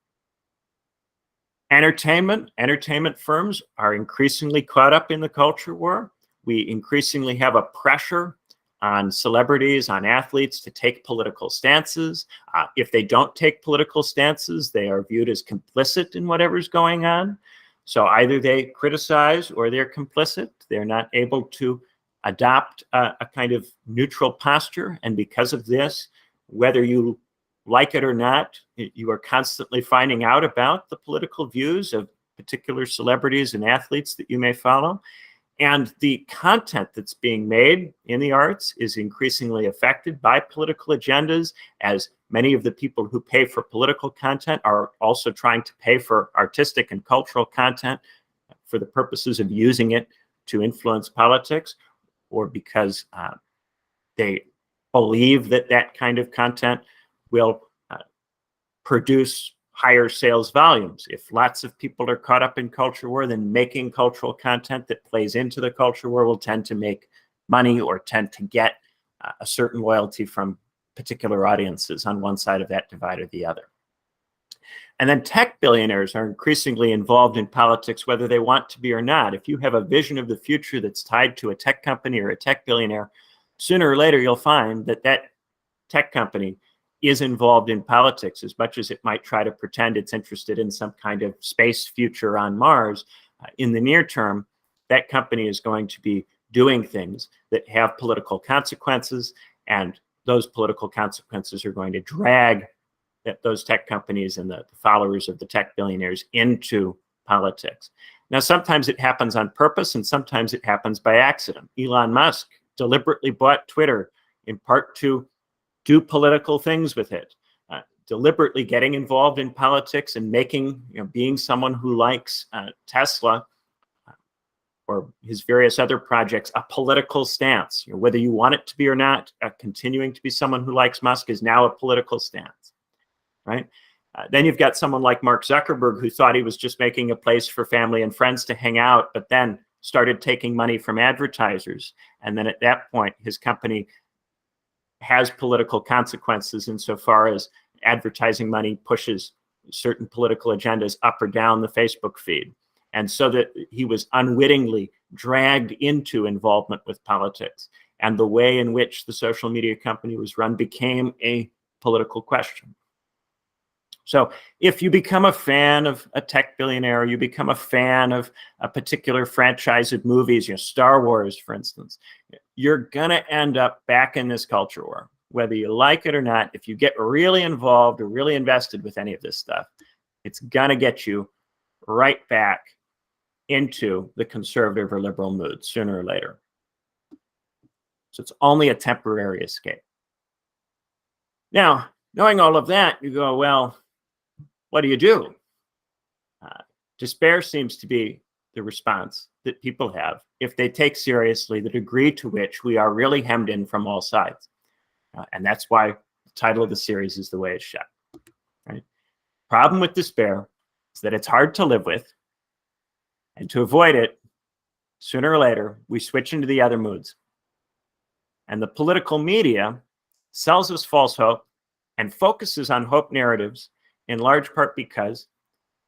Entertainment firms are increasingly caught up in the culture war. We increasingly have a pressure on celebrities, on athletes to take political stances. If they don't take political stances, they are viewed as complicit in whatever's going on. So either they criticize or they're complicit. They're not able to adopt a kind of neutral posture. And because of this, whether you like it or not, you are constantly finding out about the political views of particular celebrities and athletes that you may follow. And the content that's being made in the arts is increasingly affected by political agendas, as many of the people who pay for political content are also trying to pay for artistic and cultural content for the purposes of using it to influence politics, or because they believe that that kind of content will produce higher sales volumes. If lots of people are caught up in culture war, then making cultural content that plays into the culture war will tend to make money or tend to get a certain loyalty from particular audiences on one side of that divide or the other. And then tech billionaires are increasingly involved in politics, whether they want to be or not. If you have a vision of the future that's tied to a tech company or a tech billionaire, sooner or later you'll find that that tech company is involved in politics. As much as it might try to pretend it's interested in some kind of space future on Mars, in the near term, that company is going to be doing things that have political consequences, and those political consequences are going to drag those tech companies and the followers of the tech billionaires into politics. Now, sometimes it happens on purpose, and sometimes it happens by accident. Elon Musk deliberately bought Twitter in part to do political things with it, deliberately getting involved in politics and making, being someone who likes Tesla or his various other projects, a political stance. Whether you want it to be or not, continuing to be someone who likes Musk is now a political stance, right? Then you've got someone like Mark Zuckerberg, who thought he was just making a place for family and friends to hang out, but then started taking money from advertisers. And then at that point, his company has political consequences insofar as advertising money pushes certain political agendas up or down the Facebook feed. And so that he was unwittingly dragged into involvement with politics. And the way in which the social media company was run became a political question. So if you become a fan of a tech billionaire, you become a fan of a particular franchise of movies, Star Wars, for instance, you're going to end up back in this culture war, whether you like it or not. If you get really involved or really invested with any of this stuff, it's going to get you right back into the conservative or liberal mood sooner or later. So it's only a temporary escape. Now, knowing all of that, you go, well, what do you do? Despair seems to be the response that people have if they take seriously the degree to which we are really hemmed in from all sides. And that's why the title of the series is the way it's shot. Right? Problem with despair is that it's hard to live with. And to avoid it, sooner or later, we switch into the other moods. And the political media sells us false hope and focuses on hope narratives, in large part because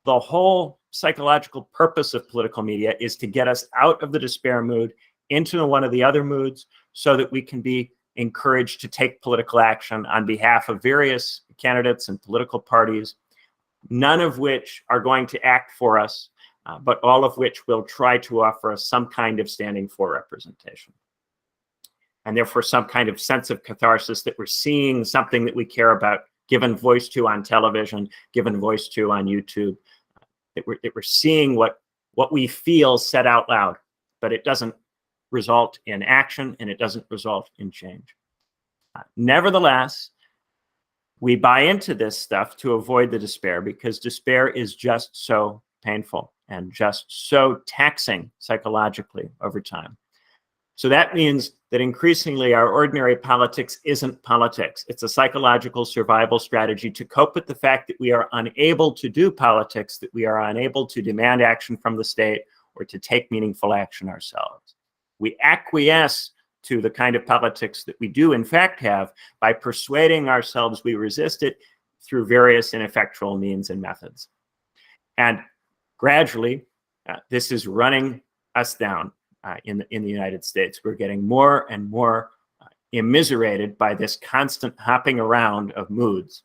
the whole psychological purpose of political media is to get us out of the despair mood into one of the other moods so that we can be encouraged to take political action on behalf of various candidates and political parties, none of which are going to act for us, but all of which will try to offer us some kind of standing for representation. And therefore some kind of sense of catharsis that we're seeing something that we care about given voice to on television, given voice to on YouTube, that we're seeing what we feel said out loud, but it doesn't result in action and it doesn't result in change. Nevertheless, we buy into this stuff to avoid the despair because despair is just so painful and just so taxing psychologically over time. So that means that increasingly our ordinary politics isn't politics. It's a psychological survival strategy to cope with the fact that we are unable to do politics, that we are unable to demand action from the state or to take meaningful action ourselves. We acquiesce to the kind of politics that we do in fact have by persuading ourselves we resist it through various ineffectual means and methods. And gradually, this is running us down. In the United States, we're getting more and more immiserated by this constant hopping around of moods,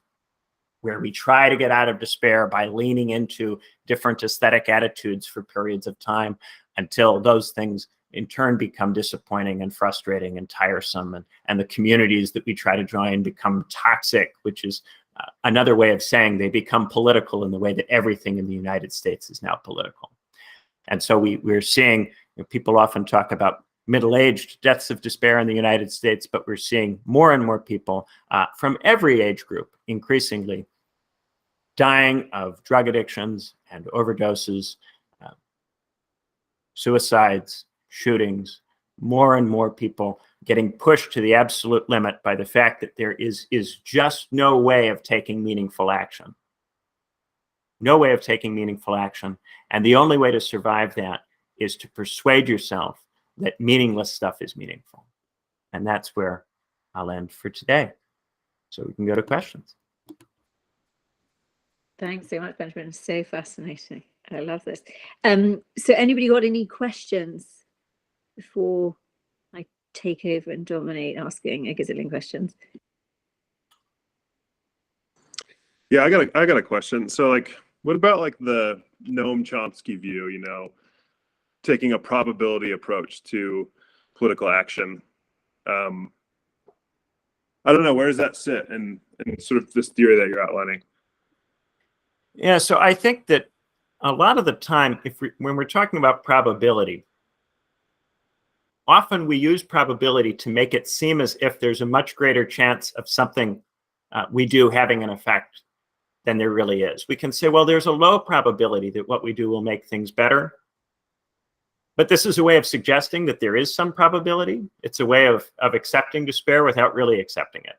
where we try to get out of despair by leaning into different aesthetic attitudes for periods of time until those things in turn become disappointing and frustrating and tiresome. And the communities that we try to join become toxic, which is another way of saying they become political in the way that everything in the United States is now political. And so we're seeing, people often talk about middle-aged deaths of despair in the United States, but we're seeing more and more people from every age group increasingly dying of drug addictions and overdoses, suicides, shootings, more and more people getting pushed to the absolute limit by the fact that there is just no way of taking meaningful action. No way of taking meaningful action. And the only way to survive that is to persuade yourself that meaningless stuff is meaningful. And that's where I'll end for today. So we can go to questions. Thanks so much, Benjamin. So fascinating. I love this. So anybody got any questions before I take over and dominate asking a gazillion questions? Yeah, I got a question. So like, what about like the Noam Chomsky view, you know, taking a probability approach to political action? I don't know, where does that sit in sort of this theory that you're outlining? Yeah, so I think that a lot of the time, when we're talking about probability, often we use probability to make it seem as if there's a much greater chance of something we do having an effect than there really is. We can say, well, there's a low probability that what we do will make things better. But this is a way of suggesting that there is some probability. It's a way of accepting despair without really accepting it.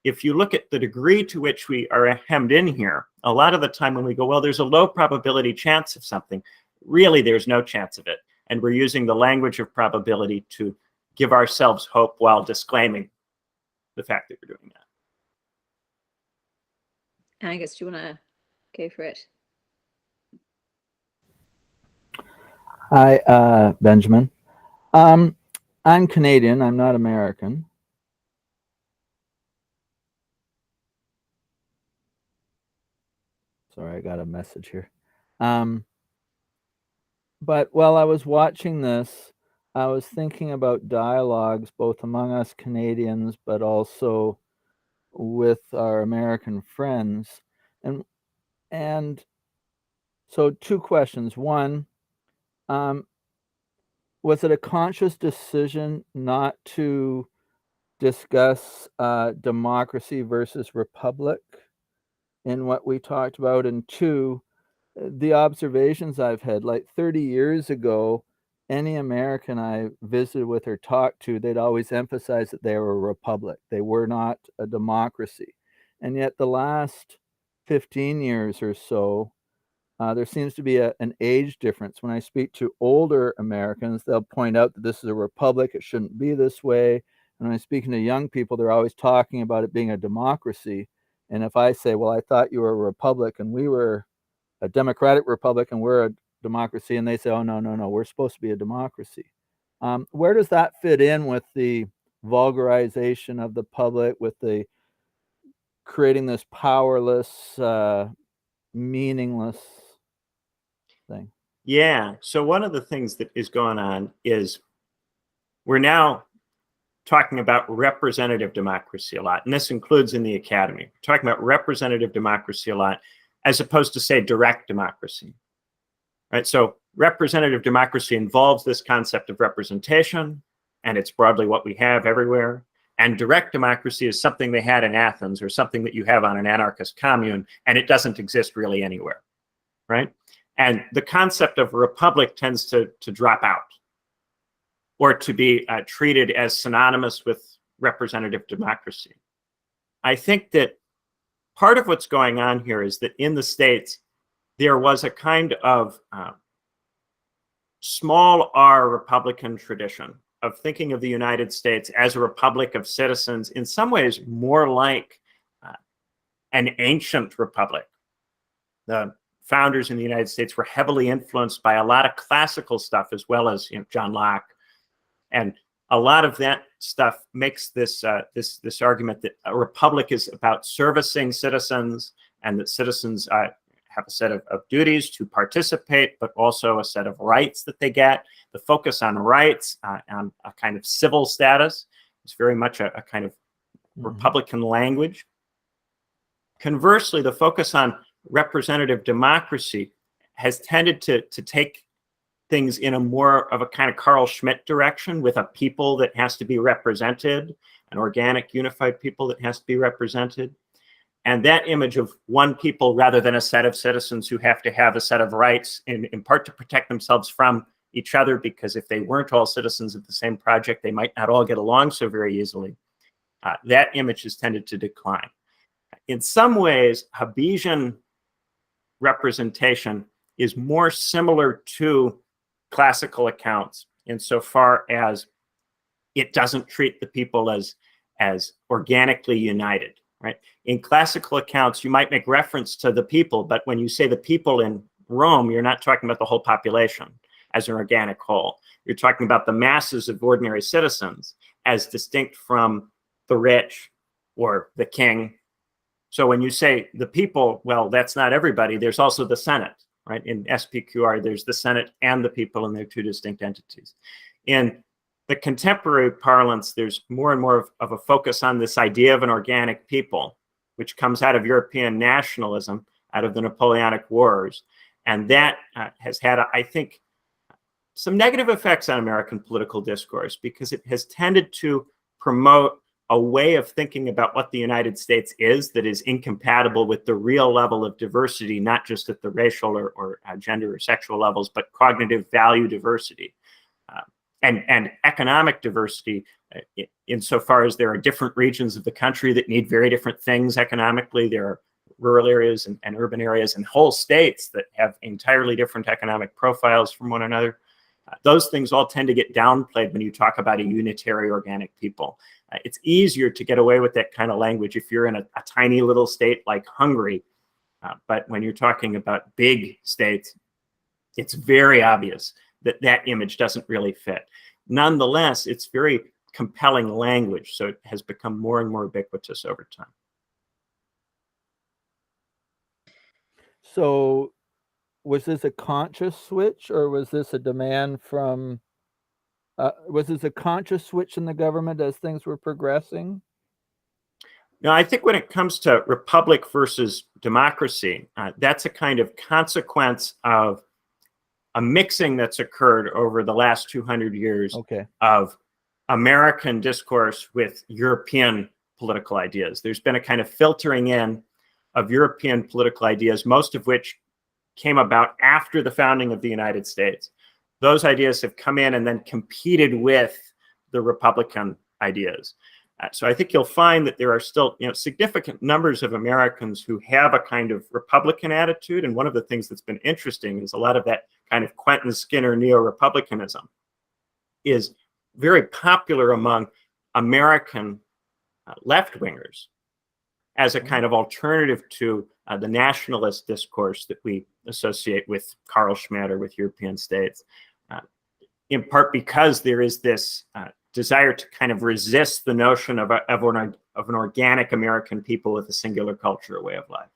If you look at the degree to which we are hemmed in here, a lot of the time when we go, well, there's a low probability chance of something, really there's no chance of it. And we're using the language of probability to give ourselves hope while disclaiming the fact that we're doing that. Angus, do you want to go for it? Hi, Benjamin. I'm Canadian. I'm not American. Sorry, I got a message here. But while I was watching this, I was thinking about dialogues both among us Canadians, but also with our American friends. And so two questions. One, was it a conscious decision not to discuss democracy versus republic in what we talked about? And two, the observations I've had, like 30 years ago, any American I visited with or talked to, they'd always emphasize that they were a republic. They were not a democracy. And yet the last 15 years or so, there seems to be an age difference. When I speak to older Americans, they'll point out that this is a republic, it shouldn't be this way. And when I'm speaking to young people, they're always talking about it being a democracy. And if I say, well, I thought you were a republic and we were a democratic republic and we're a democracy, and they say, oh, no, we're supposed to be a democracy. Where does that fit in with the vulgarization of the public, with the creating this powerless, meaningless thing? Yeah, so one of the things that is going on is we're now talking about representative democracy a lot, and this includes in the academy. We're talking about representative democracy a lot, as opposed to, say, direct democracy. Right? So representative democracy involves this concept of representation, and it's broadly what we have everywhere. And direct democracy is something they had in Athens, or something that you have on an anarchist commune, and it doesn't exist really anywhere, right? And the concept of a republic tends to drop out, or to be treated as synonymous with representative democracy. I think that part of what's going on here is that in the States, there was a kind of small r Republican tradition of thinking of the United States as a republic of citizens, in some ways more like an ancient republic. The founders in the United States were heavily influenced by a lot of classical stuff, as well as John Locke. And a lot of that stuff makes this this argument that a republic is about servicing citizens, and that citizens have a set of duties to participate, but also a set of rights that they get. The focus on rights, on a kind of civil status, is very much a kind of Republican language. Conversely, the focus on representative democracy has tended to take things in a more of a kind of Carl Schmitt direction, with a people that has to be represented, an organic, unified people that has to be represented. And that image of one people rather than a set of citizens who have to have a set of rights, in part to protect themselves from each other, because if they weren't all citizens of the same project, they might not all get along so very easily. That image has tended to decline. In some ways, Hobbesian representation is more similar to classical accounts insofar as it doesn't treat the people as organically united, right? In classical accounts, you might make reference to the people, but when you say the people in Rome, you're not talking about the whole population as an organic whole. You're talking about the masses of ordinary citizens as distinct from the rich or the king. So when you say the people, well, that's not everybody. There's also the Senate, right? In SPQR, there's the Senate and the people, and they're two distinct entities. In the contemporary parlance, there's more and more of a focus on this idea of an organic people, which comes out of European nationalism, out of the Napoleonic Wars. And that has had, I think, some negative effects on American political discourse, because it has tended to promote a way of thinking about what the United States is that is incompatible with the real level of diversity, not just at the racial or gender or sexual levels, but cognitive value diversity and economic diversity, insofar as there are different regions of the country that need very different things economically. There are rural areas and urban areas and whole states that have entirely different economic profiles from one another. Those things all tend to get downplayed when you talk about a unitary organic people. It's easier to get away with that kind of language if you're in a tiny little state like Hungary. But when you're talking about big states, it's very obvious that that image doesn't really fit. Nonetheless, it's very compelling language, so it has become more and more ubiquitous over time. So was this a conscious switch, or was this a demand from, was this a conscious switch in the government as things were progressing? Now, I think when it comes to republic versus democracy, that's a kind of consequence of a mixing that's occurred over the last 200 years of American discourse with European political ideas. There's been a kind of filtering in of European political ideas, most of which came about after the founding of the United States. Those ideas have come in and then competed with the Republican ideas. So I think you'll find that there are still, significant numbers of Americans who have a kind of Republican attitude. And one of the things that's been interesting is a lot of that kind of Quentin Skinner neo-Republicanism is very popular among American left-wingers as a kind of alternative to the nationalist discourse that we associate with Carl Schmitt or with European states, in part because there is this desire to kind of resist the notion of an organic American people with a singular culture, a way of life.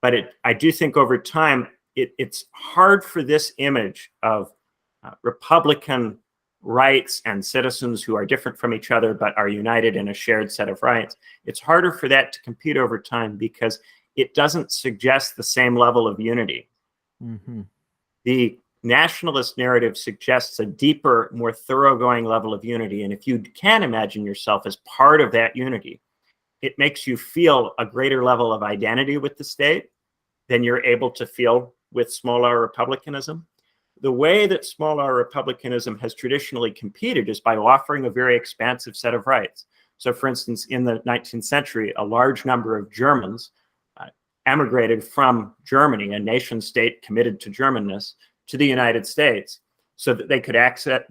But I do think over time, it's hard for this image of Republican rights and citizens who are different from each other but are united in a shared set of rights. It's harder for that to compete over time because it doesn't suggest the same level of unity. Mm-hmm. The nationalist narrative suggests a deeper, more thoroughgoing level of unity. And if you can imagine yourself as part of that unity, it makes you feel a greater level of identity with the state than you're able to feel with small r republicanism. The way that small r republicanism has traditionally competed is by offering a very expansive set of rights. So for instance, in the 19th century, a large number of Germans emigrated from Germany, a nation state committed to Germanness, to the United States so that they could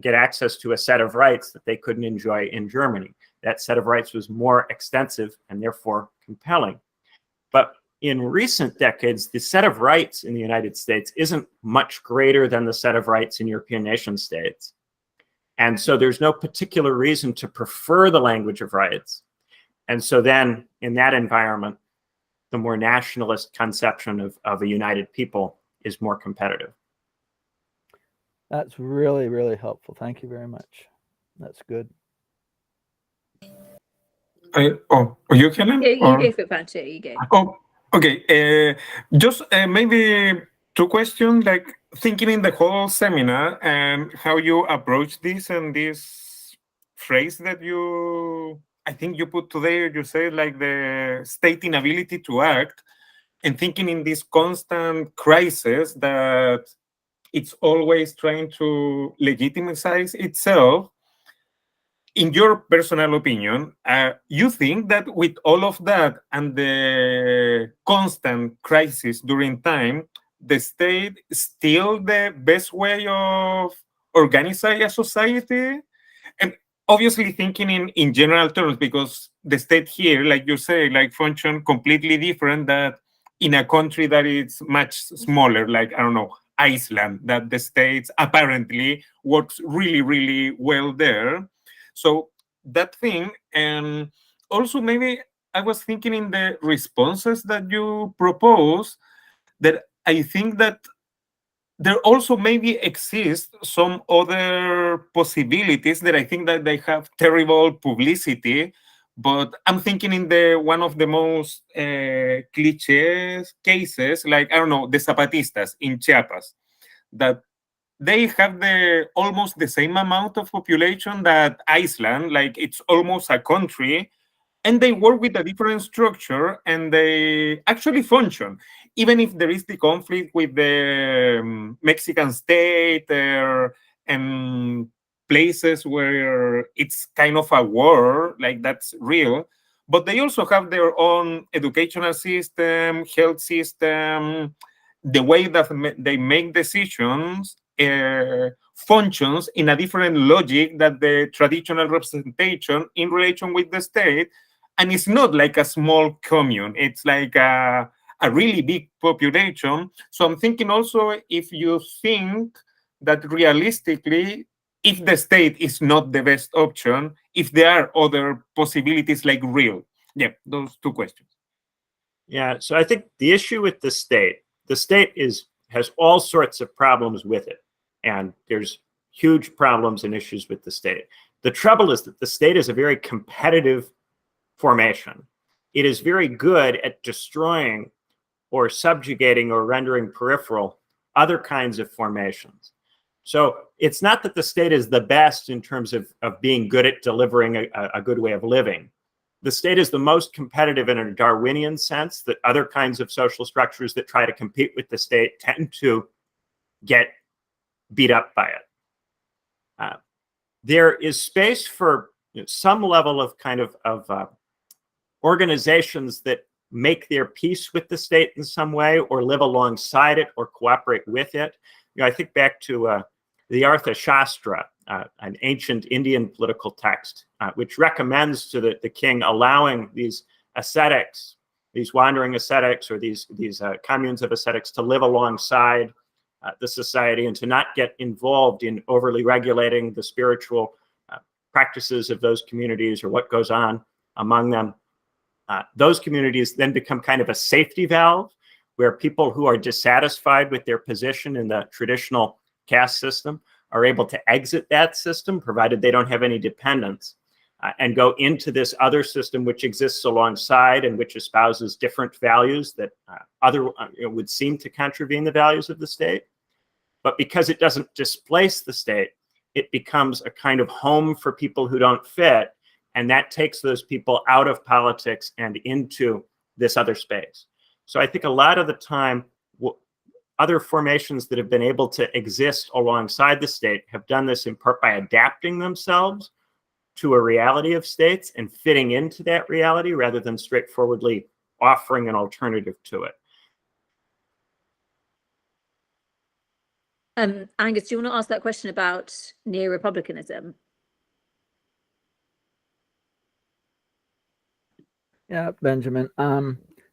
get access to a set of rights that they couldn't enjoy in Germany. That set of rights was more extensive and therefore compelling. But in recent decades, the set of rights in the United States isn't much greater than the set of rights in European nation states. And so there's no particular reason to prefer the language of rights. And so then in that environment, the more nationalist conception of a united people is more competitive. That's really, really helpful. Thank you very much. That's good. You, Helen? Yeah, you Or- go for it, Pancho. You go. Oh, okay. Just maybe two questions, like thinking in the whole seminar and how you approach this and this phrase that I think you put today, you say like the state inability to act, and thinking in this constant crisis that it's always trying to legitimize itself. In your personal opinion, you think that with all of that and the constant crisis during time, the state is still the best way of organizing a society? And obviously thinking in general terms, because the state here, like you say, like function completely different that in a country that is much smaller, like, I don't know, Iceland, that the states apparently works really, really well there. So that thing, and also maybe I was thinking in the responses that you propose, that I think that there also maybe exist some other possibilities that I think that they have terrible publicity, but I'm thinking in the one of the most cliches cases, like, I don't know, the Zapatistas in Chiapas, that they have almost the same amount of population that Iceland, like it's almost a country, and they work with a different structure and they actually function, even if there is the conflict with the Mexican state and places where it's kind of a war, like that's real. But they also have their own educational system, health system, the way that they make decisions functions in a different logic that the traditional representation in relation with the state. And it's not like a small commune, it's like a really big population. So I'm thinking also, if you think that realistically, if the state is not the best option, if there are other possibilities like real. Yeah, those two questions. Yeah, so I think the issue with the state has all sorts of problems with it. And there's huge problems and issues with the state. The trouble is that the state is a very competitive formation. It is very good at destroying or subjugating or rendering peripheral other kinds of formations. So it's not that the state is the best in terms of being good at delivering a good way of living. The state is the most competitive in a Darwinian sense, that other kinds of social structures that try to compete with the state tend to get beat up by it. There is space for some level of kind of organizations that make their peace with the state in some way, or live alongside it, or cooperate with it. I think back to the Artha Shastra, an ancient Indian political text, which recommends to the king allowing these ascetics, these wandering ascetics, or these communes of ascetics to live alongside the society and to not get involved in overly regulating the spiritual practices of those communities or what goes on among them. Those communities then become kind of a safety valve where people who are dissatisfied with their position in the traditional caste system are able to exit that system, provided they don't have any dependents, and go into this other system which exists alongside and which espouses different values that would seem to contravene the values of the state. But because it doesn't displace the state, it becomes a kind of home for people who don't fit, and that takes those people out of politics and into this other space. So I think a lot of the time, other formations that have been able to exist alongside the state have done this in part by adapting themselves to a reality of states and fitting into that reality rather than straightforwardly offering an alternative to it. Angus, do you want to ask that question about neo-republicanism? Yeah, Benjamin.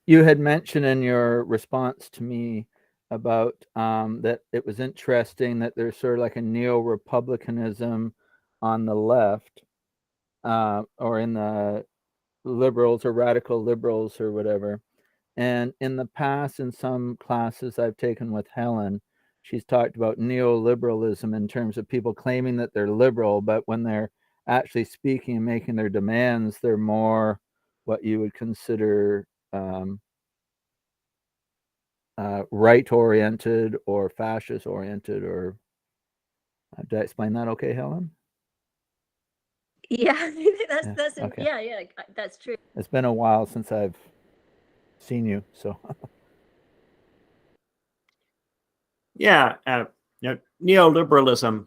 You had mentioned in your response to me about that it was interesting that there's sort of like a neo-republicanism on the left, or in the liberals or radical liberals or whatever. And in the past, in some classes I've taken with Helen, she's talked about neoliberalism in terms of people claiming that they're liberal, but when they're actually speaking and making their demands, they're more what you would consider right-oriented or fascist-oriented. Or did I explain that okay, Helen? Yeah, Yeah, okay. yeah, that's true. It's been a while since I've seen you, so. Yeah, neoliberalism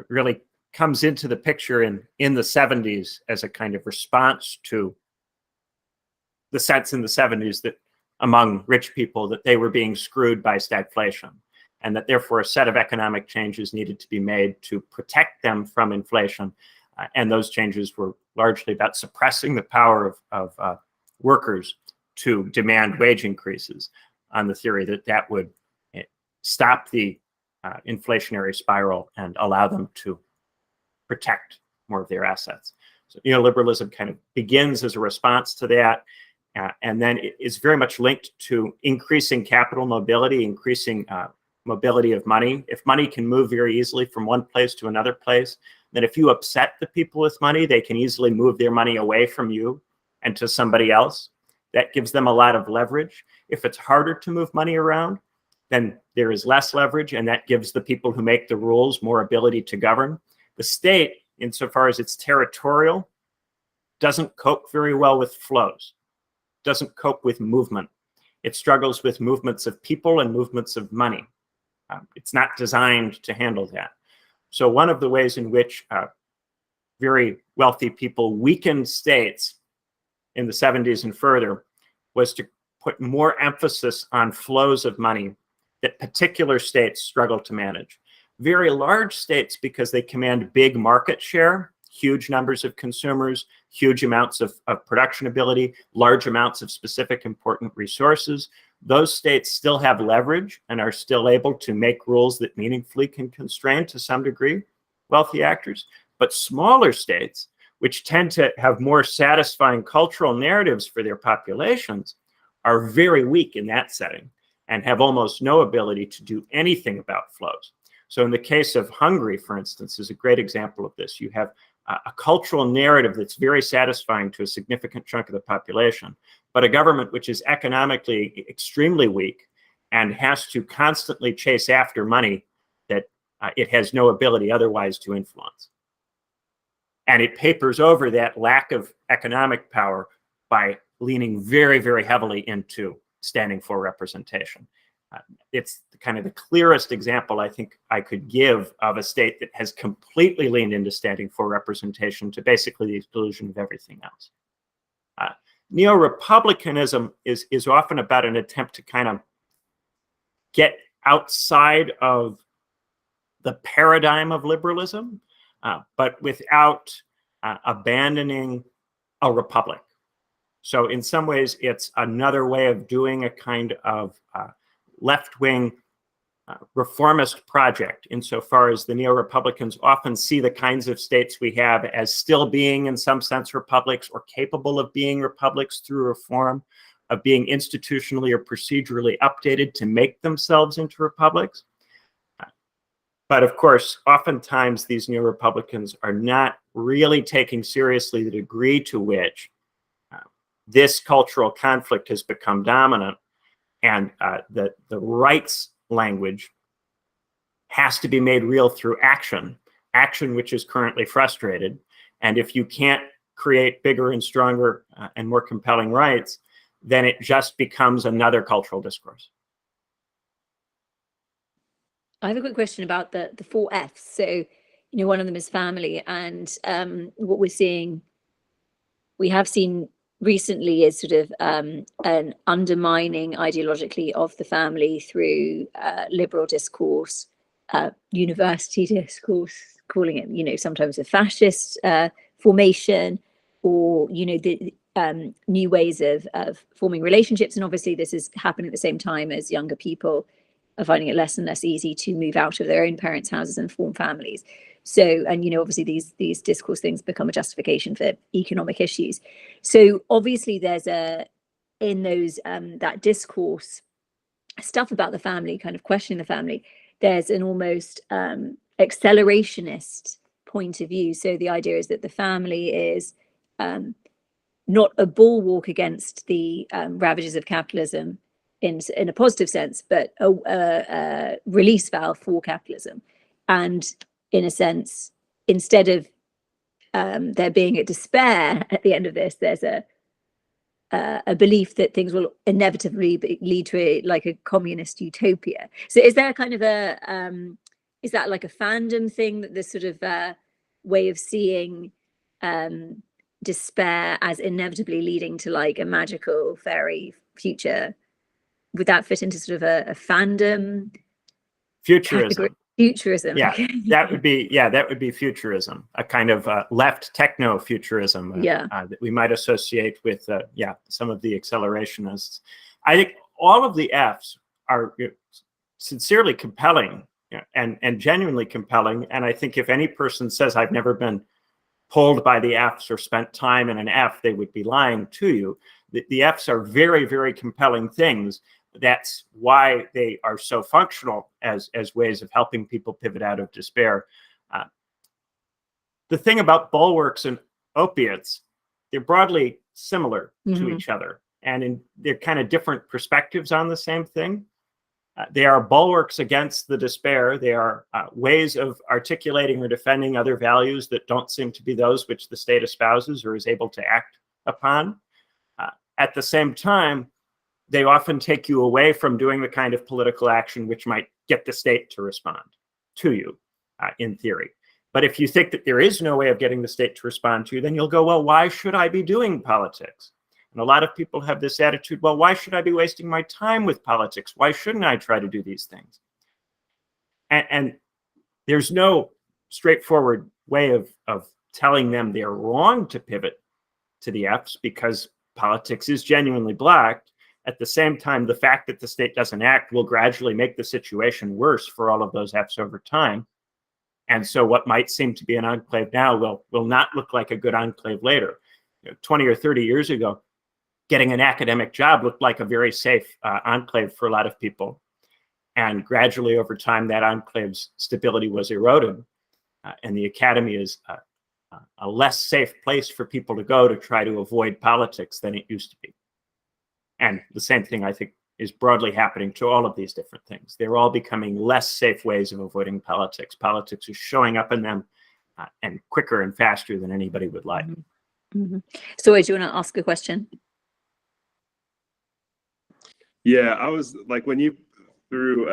really comes into the picture in the 70s as a kind of response to the sense in the 70s that among rich people that they were being screwed by stagflation, and that therefore a set of economic changes needed to be made to protect them from inflation. And those changes were largely about suppressing the power of workers to demand wage increases on the theory that that would stop the inflationary spiral and allow them to protect more of their assets. So neoliberalism kind of begins as a response to that, and then it is very much linked to increasing capital mobility, increasing mobility of money. If money can move very easily from one place to another place, then if you upset the people with money, they can easily move their money away from you and to somebody else. That gives them a lot of leverage. If it's harder to move money around, then there is less leverage, and that gives the people who make the rules more ability to govern. The state, insofar as it's territorial, doesn't cope very well with flows, doesn't cope with movement. It struggles with movements of people and movements of money. It's not designed to handle that. So one of the ways in which very wealthy people weakened states in the 70s and further was to put more emphasis on flows of money that particular states struggle to manage. Very large states, because they command big market share, huge numbers of consumers, huge amounts of production ability, large amounts of specific important resources, those states still have leverage and are still able to make rules that meaningfully can constrain, to some degree, wealthy actors. But smaller states, which tend to have more satisfying cultural narratives for their populations, are very weak in that setting and have almost no ability to do anything about flows. So in the case of Hungary, for instance, is a great example of this. You have a cultural narrative that's very satisfying to a significant chunk of the population, but a government which is economically extremely weak and has to constantly chase after money that it has no ability otherwise to influence. And it papers over that lack of economic power by leaning very, very heavily into standing for representation. It's kind of the clearest example I think I could give of a state that has completely leaned into standing for representation to basically the exclusion of everything else. Neo-republicanism is often about an attempt to kind of get outside of the paradigm of liberalism, but without abandoning a republic. So in some ways, it's another way of doing a kind of left-wing reformist project, insofar as the neo-republicans often see the kinds of states we have as still being, in some sense, republics, or capable of being republics through reform, of being institutionally or procedurally updated to make themselves into republics. But of course, oftentimes these neo-republicans are not really taking seriously the degree to which this cultural conflict has become dominant, and the rights language has to be made real through action which is currently frustrated. And if you can't create bigger and stronger and more compelling rights, then it just becomes another cultural discourse. I have a quick question about the 4 Fs. So, one of them is family, and what we have seen recently is sort of an undermining ideologically of the family through liberal discourse, university discourse, calling it, sometimes a fascist formation, or, the new ways of forming relationships. And obviously this is happening at the same time as younger people are finding it less and less easy to move out of their own parents' houses and form families. So, and obviously these discourse things become a justification for economic issues. So obviously there's in those that discourse stuff about the family, kind of questioning the family, there's an almost accelerationist point of view. So the idea is that the family is not a bulwark against the ravages of capitalism in a positive sense, but a release valve for capitalism. And in a sense, instead of there being a despair at the end of this, there's a belief that things will inevitably lead to a communist utopia. So is there kind of is that like a fandom thing, that this sort of way of seeing despair as inevitably leading to like a magical fairy future? Would that fit into sort of a fandom? Futurism. Futurism. Yeah, okay. that would be futurism, a kind of left techno futurism that we might associate with some of the accelerationists. I think all of the Fs are sincerely compelling and genuinely compelling. And I think if any person says I've never been pulled by the Fs or spent time in an F, they would be lying to you. The Fs are very, very compelling things. That's why they are so functional as ways of helping people pivot out of despair. The thing about bulwarks and opiates, they're broadly similar to each other, and they're kind of different perspectives on the same thing. They are bulwarks against the despair. They are ways of articulating or defending other values that don't seem to be those which the state espouses or is able to act upon. At the same time, they often take you away from doing the kind of political action which might get the state to respond to you, in theory. But if you think that there is no way of getting the state to respond to you, then you'll go, well, why should I be doing politics? And a lot of people have this attitude, well, why should I be wasting my time with politics? Why shouldn't I try to do these things? And there's no straightforward way of telling them they're wrong to pivot to the Fs, because politics is genuinely black. At the same time, the fact that the state doesn't act will gradually make the situation worse for all of those Fs over time. And so what might seem to be an enclave now will not look like a good enclave later. 20 or 30 years ago, getting an academic job looked like a very safe enclave for a lot of people. And gradually over time, that enclave's stability was eroded. And the academy is a less safe place for people to go to try to avoid politics than it used to be. And the same thing, I think, is broadly happening to all of these different things. They're all becoming less safe ways of avoiding politics. Politics is showing up in them and quicker and faster than anybody would like. So, do you want to ask a question? Yeah, I was like, when you threw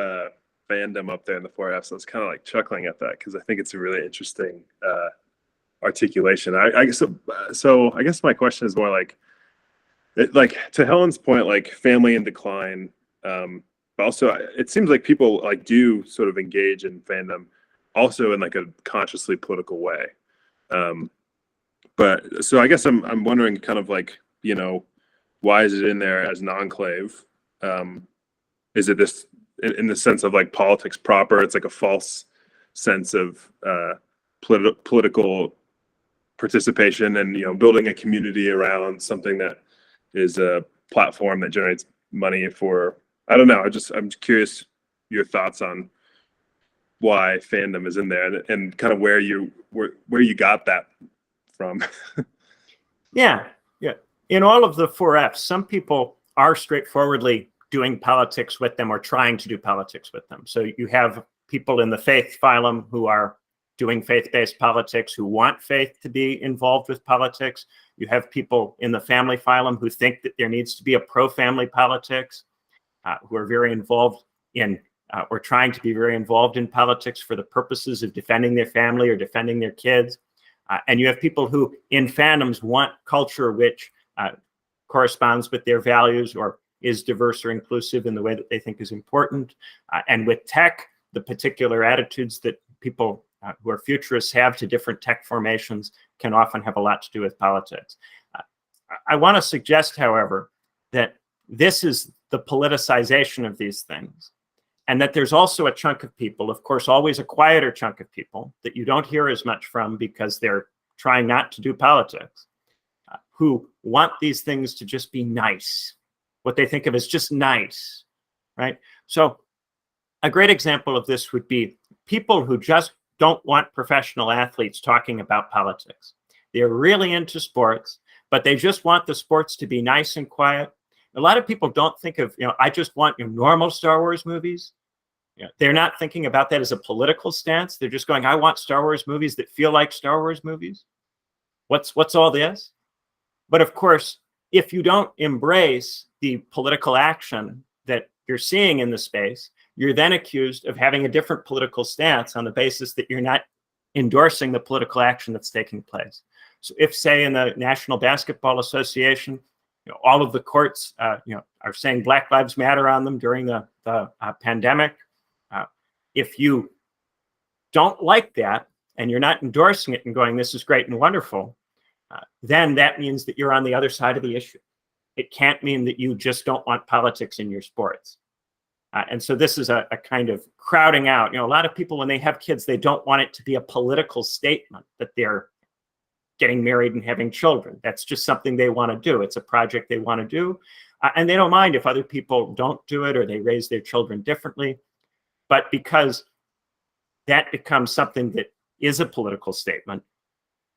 fandom up there in the 4Fs, I was kind of like chuckling at that, because I think it's a really interesting articulation. I guess so. I guess my question is more like to Helen's point, like family in decline. But also, it seems like people like do sort of engage in fandom, also in like a consciously political way. But so I guess I'm wondering, kind of like, why is it in there as an enclave? Is it this in the sense of like politics proper? It's like a false sense of political participation, and building a community around something that is a platform that generates money for, I don't know. I'm curious your thoughts on why fandom is in there, and kind of where you got that from. Yeah. In all of the 4Fs, some people are straightforwardly doing politics with them or trying to do politics with them. So you have people in the faith phylum who are doing faith-based politics, who want faith to be involved with politics. You have people in the family phylum who think that there needs to be a pro-family politics, who are very involved in or trying to be very involved in politics for the purposes of defending their family or defending their kids. And you have people who in fandoms want culture which corresponds with their values or is diverse or inclusive in the way that they think is important. And with tech, the particular attitudes that people who are futurists have to different tech formations can often have a lot to do with politics. I want to suggest, however, that this is the politicization of these things. and that there's also a chunk of people, of course, always a quieter chunk of people that you don't hear as much from because they're trying not to do politics, who want these things to just be nice, what they think of as just nice, right? So a great example of this would be people who just don't want professional athletes talking about politics. They're really into sports, but they just want the sports to be nice and quiet. A lot of people don't think of, I just want normal Star Wars movies. They're not thinking about that as a political stance. They're just going, I want Star Wars movies that feel like Star Wars movies. What's all this? But of course, if you don't embrace the political action that you're seeing in the space, you're then accused of having a different political stance on the basis that you're not endorsing the political action that's taking place. So if, say, in the National Basketball Association, all of the courts are saying Black Lives Matter on them during the pandemic, if you don't like that and you're not endorsing it and going, this is great and wonderful, then that means that you're on the other side of the issue. It can't mean that you just don't want politics in your sports. And so this is a kind of crowding out. A lot of people, when they have kids, they don't want it to be a political statement that they're getting married and having children. That's just something they want to do. It's a project they want to do. And they don't mind if other people don't do it or they raise their children differently. But because that becomes something that is a political statement,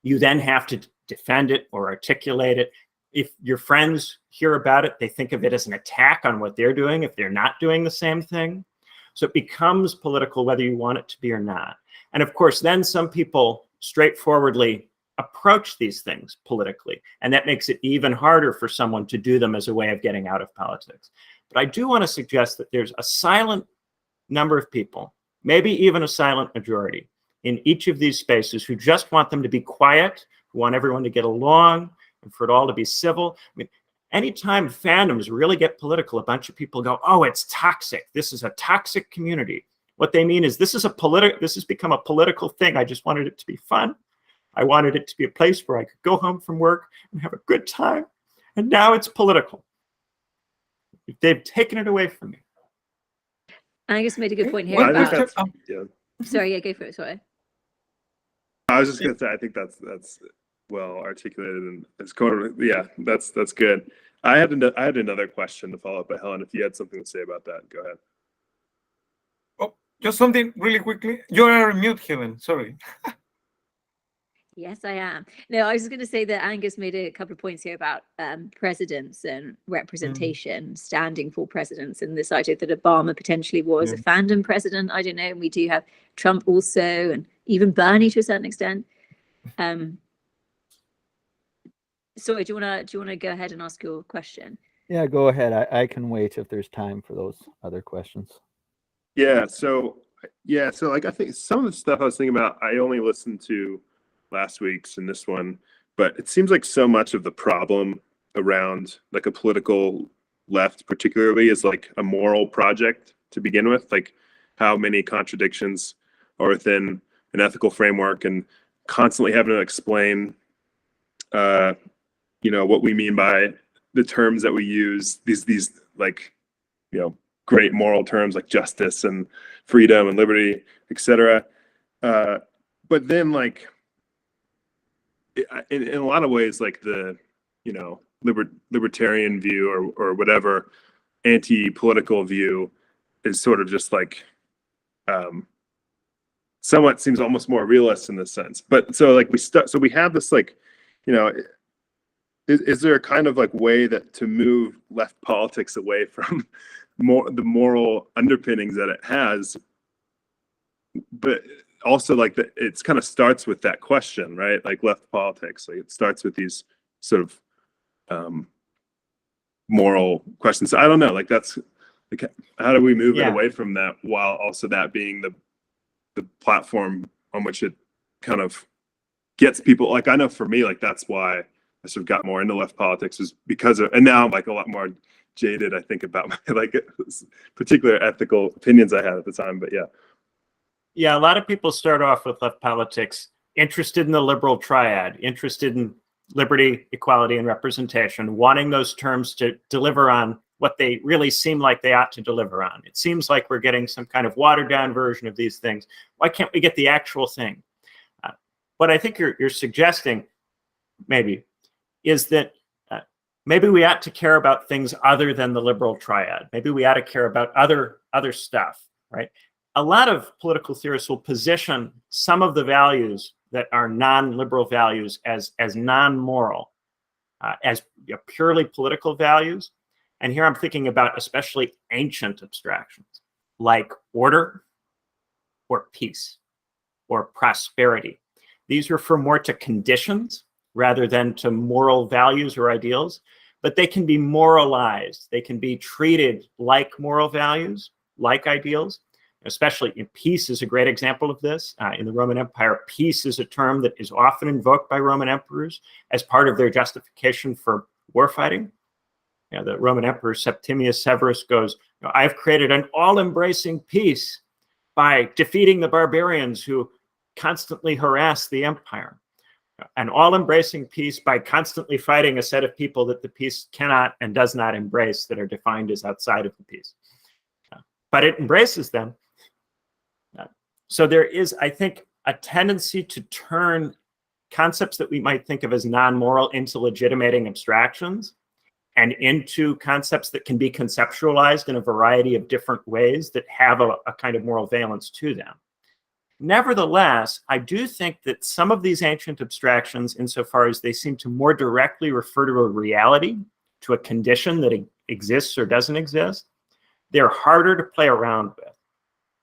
you then have to defend it or articulate it. If your friends hear about it, they think of it as an attack on what they're doing if they're not doing the same thing. So it becomes political whether you want it to be or not. And of course, then some people straightforwardly approach these things politically, and that makes it even harder for someone to do them as a way of getting out of politics. But I do want to suggest that there's a silent number of people, maybe even a silent majority, in each of these spaces who just want them to be quiet, who want everyone to get along, and for it all to be civil. I mean, anytime fandoms really get political, a bunch of people go, oh, it's toxic. This is a toxic community. What they mean is this has become a political thing. I just wanted it to be fun. I wanted it to be a place where I could go home from work and have a good time. And now it's political. They've taken it away from me. Angus made a good point here Well, I about. think that's, yeah. Sorry, yeah, go for it. Sorry. I was just gonna say, I think that's well articulated and it's that's good. I had another question to follow up, but Helen, if you had something to say about that, go ahead. Oh, just something really quickly. You're on mute, Helen. Sorry. Yes, I am. No, I was just going to say that Angus made a couple of points here about presidents and representation, standing for presidents, and this idea that Obama potentially was a fandom president. I don't know. And we do have Trump also, and even Bernie to a certain extent. Sorry, do you want to go ahead and ask your question? Yeah, go ahead. I can wait if there's time for those other questions. Yeah. So like I think some of the stuff I was thinking about, I only listened to last week's and this one, but it seems like so much of the problem around like a political left particularly is like a moral project to begin with, like how many contradictions are within an ethical framework and constantly having to explain what we mean by the terms that we use, these like great moral terms like justice and freedom and liberty, etc. But then like in a lot of ways, like the libertarian view or whatever anti-political view is sort of just like somewhat seems almost more realist in this sense. But so like we have this like is there a kind of like way that to move left politics away from the moral underpinnings that it has, but also like it's kind of starts with that question, right? Like left politics, like it starts with these sort of moral questions. So I don't know, like that's like how do we move it away from that while also that being the platform on which it kind of gets people. Like I know for me, like that's why I sort of got more into left politics is because of, and now I'm like a lot more jaded, I think, about my like particular ethical opinions I had at the time. But yeah, a lot of people start off with left politics interested in the liberal triad, interested in liberty, equality, and representation, wanting those terms to deliver on what they really seem like they ought to deliver on. It seems like we're getting some kind of watered down version of these things. Why can't we get the actual thing? What I think you're suggesting maybe is that maybe we ought to care about things other than the liberal triad. Maybe we ought to care about other stuff, right? A lot of political theorists will position some of the values that are non-liberal values as non-moral, as purely political values. And here I'm thinking about especially ancient abstractions like order or peace or prosperity. These refer more to conditions rather than to moral values or ideals, but they can be moralized. They can be treated like moral values, like ideals. Especially peace is a great example of this. In the Roman Empire, peace is a term that is often invoked by Roman emperors as part of their justification for warfighting. The Roman Emperor Septimius Severus goes, I've created an all-embracing peace by defeating the barbarians who constantly harass the empire. An all-embracing peace by constantly fighting a set of people that the peace cannot and does not embrace, that are defined as outside of the peace. But it embraces them. So there is, I think, a tendency to turn concepts that we might think of as non-moral into legitimating abstractions and into concepts that can be conceptualized in a variety of different ways that have a kind of moral valence to them. Nevertheless, I do think that some of these ancient abstractions, insofar as they seem to more directly refer to a reality, to a condition that exists or doesn't exist, they're harder to play around with.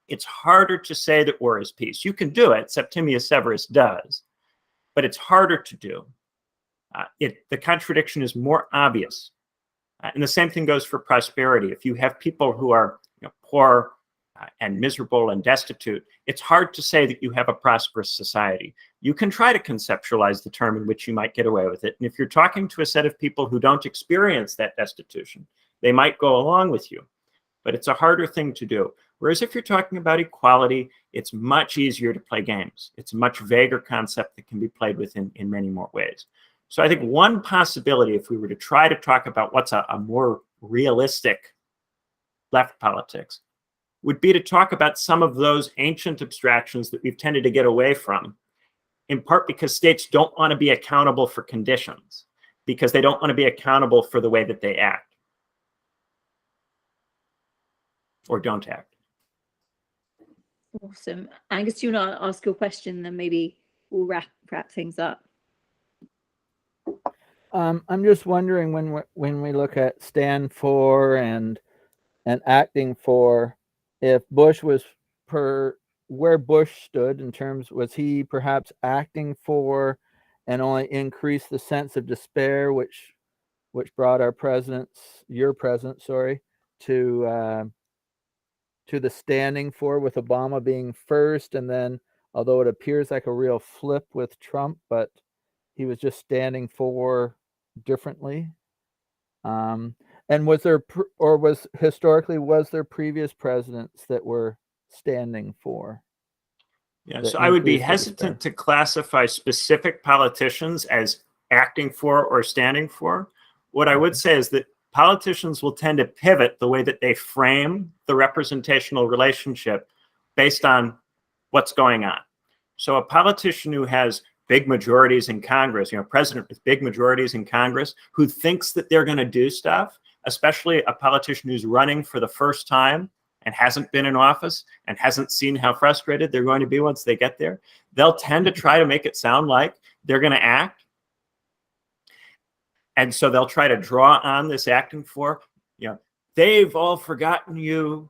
It's harder to say that war is peace. You can do it, Septimius Severus does, but it's harder to do. The contradiction is more obvious. And the same thing goes for prosperity. If you have people who are poor and miserable and destitute, it's hard to say that you have a prosperous society. You can try to conceptualize the term in which you might get away with it. And if you're talking to a set of people who don't experience that destitution, they might go along with you. But it's a harder thing to do. Whereas if you're talking about equality, it's much easier to play games. It's a much vaguer concept that can be played with in many more ways. So I think one possibility, if we were to try to talk about what's a more realistic left politics, would be to talk about some of those ancient abstractions that we've tended to get away from, in part because states don't want to be accountable for conditions, because they don't want to be accountable for the way that they act or don't act. Awesome. Angus, do you want to ask your question, then maybe we'll wrap things up? I'm just wondering, when we look at stand for and acting for, if Bush was where Bush stood in terms, was he perhaps acting for and only increased the sense of despair, which brought your president, to the standing for, with Obama being first, and then, although it appears like a real flip with Trump, but he was just standing for differently. And was there previous presidents that were standing for? Yeah, so I would be hesitant to classify specific politicians as acting for or standing for. What I would say is that politicians will tend to pivot the way that they frame the representational relationship based on what's going on. So a politician who has big majorities in Congress, a president with big majorities in Congress, who thinks that they're going to do stuff, especially a politician who's running for the first time and hasn't been in office and hasn't seen how frustrated they're going to be once they get there, they'll tend to try to make it sound like they're going to act. And so they'll try to draw on this acting for, they've all forgotten you,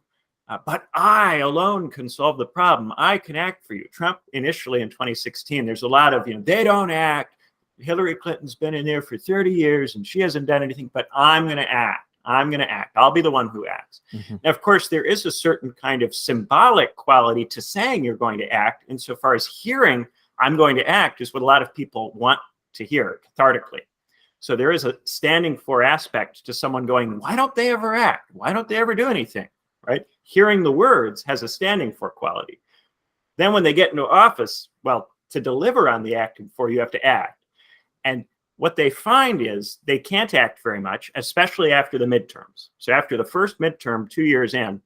but I alone can solve the problem. I can act for you. Trump initially in 2016, there's a lot of, they don't act. Hillary Clinton's been in there for 30 years and she hasn't done anything, but I'm going to act. I'm going to act. I'll be the one who acts. Mm-hmm. Now, of course, there is a certain kind of symbolic quality to saying you're going to act, insofar as hearing I'm going to act is what a lot of people want to hear cathartically. So there is a standing for aspect to someone going, why don't they ever act? Why don't they ever do anything? Right? Hearing the words has a standing for quality. Then when they get into office, well, to deliver on the acting for, you have to act. And what they find is they can't act very much, especially after the midterms. So after the first midterm, 2 years in,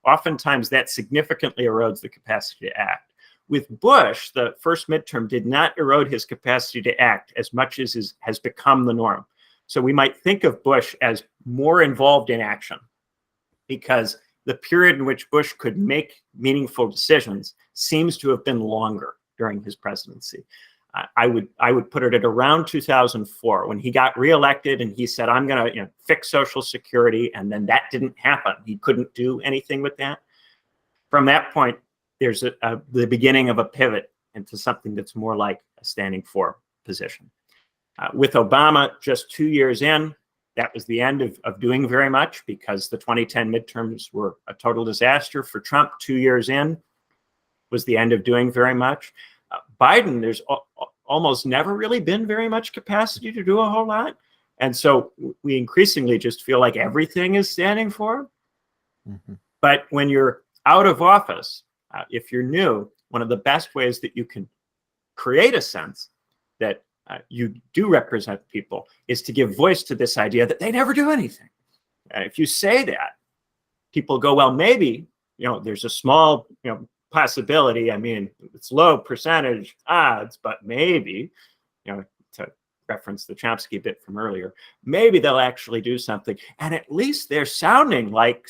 oftentimes that significantly erodes the capacity to act. With Bush, the first midterm did not erode his capacity to act as much as has become the norm. So we might think of Bush as more involved in action because the period in which Bush could make meaningful decisions seems to have been longer during his presidency. I would put it at around 2004 when he got reelected and he said, I'm going to fix Social Security. And then that didn't happen. He couldn't do anything with that. From that point, there's the beginning of a pivot into something that's more like a standing for position. With Obama, just 2 years in, that was the end of doing very much because the 2010 midterms were a total disaster. For Trump, 2 years in was the end of doing very much. Biden, there's almost never really been very much capacity to do a whole lot. And so we increasingly just feel like everything is standing for. Mm-hmm. But when you're out of office, if you're new, one of the best ways that you can create a sense that you do represent people is to give voice to this idea that they never do anything. If you say that, people go, well, maybe, there's a small, possibility. I mean, it's low percentage odds, but maybe, to reference the Chomsky bit from earlier, maybe they'll actually do something. And at least they're sounding like,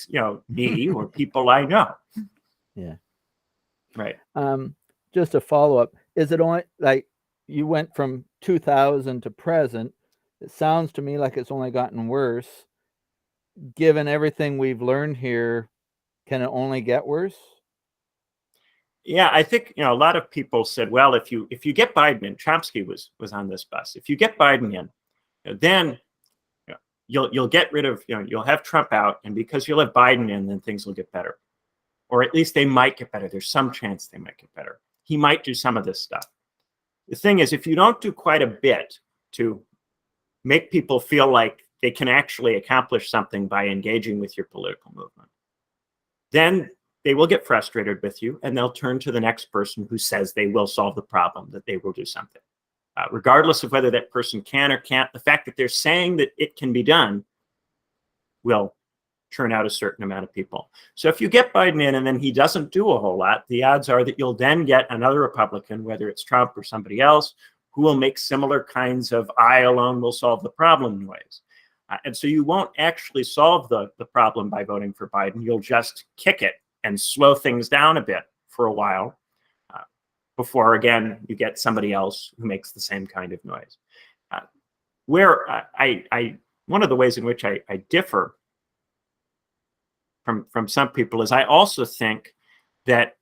me or people I know. Yeah. Right. Just a follow-up. Is it only like you went from 2000 to present? It sounds to me like it's only gotten worse. Given everything we've learned here, can it only get worse? Yeah, I think a lot of people said, well, if you get Biden in, Chomsky was on this bus. If you get Biden in, then you'll get rid of you'll have Trump out, and because you'll have Biden in, then things will get better, or at least they might get better. There's some chance they might get better. He might do some of this stuff. The thing is, if you don't do quite a bit to make people feel like they can actually accomplish something by engaging with your political movement, then they will get frustrated with you and they'll turn to the next person who says they will solve the problem, that they will do something. Regardless of whether that person can or can't, the fact that they're saying that it can be done will turn out a certain amount of people. So if you get Biden in and then he doesn't do a whole lot, the odds are that you'll then get another Republican, whether it's Trump or somebody else, who will make similar kinds of I alone will solve the problem noise. And so you won't actually solve the problem by voting for Biden. You'll just kick it and slow things down a bit for a while before, again, you get somebody else who makes the same kind of noise. One of the ways in which I differ from some people is I also think that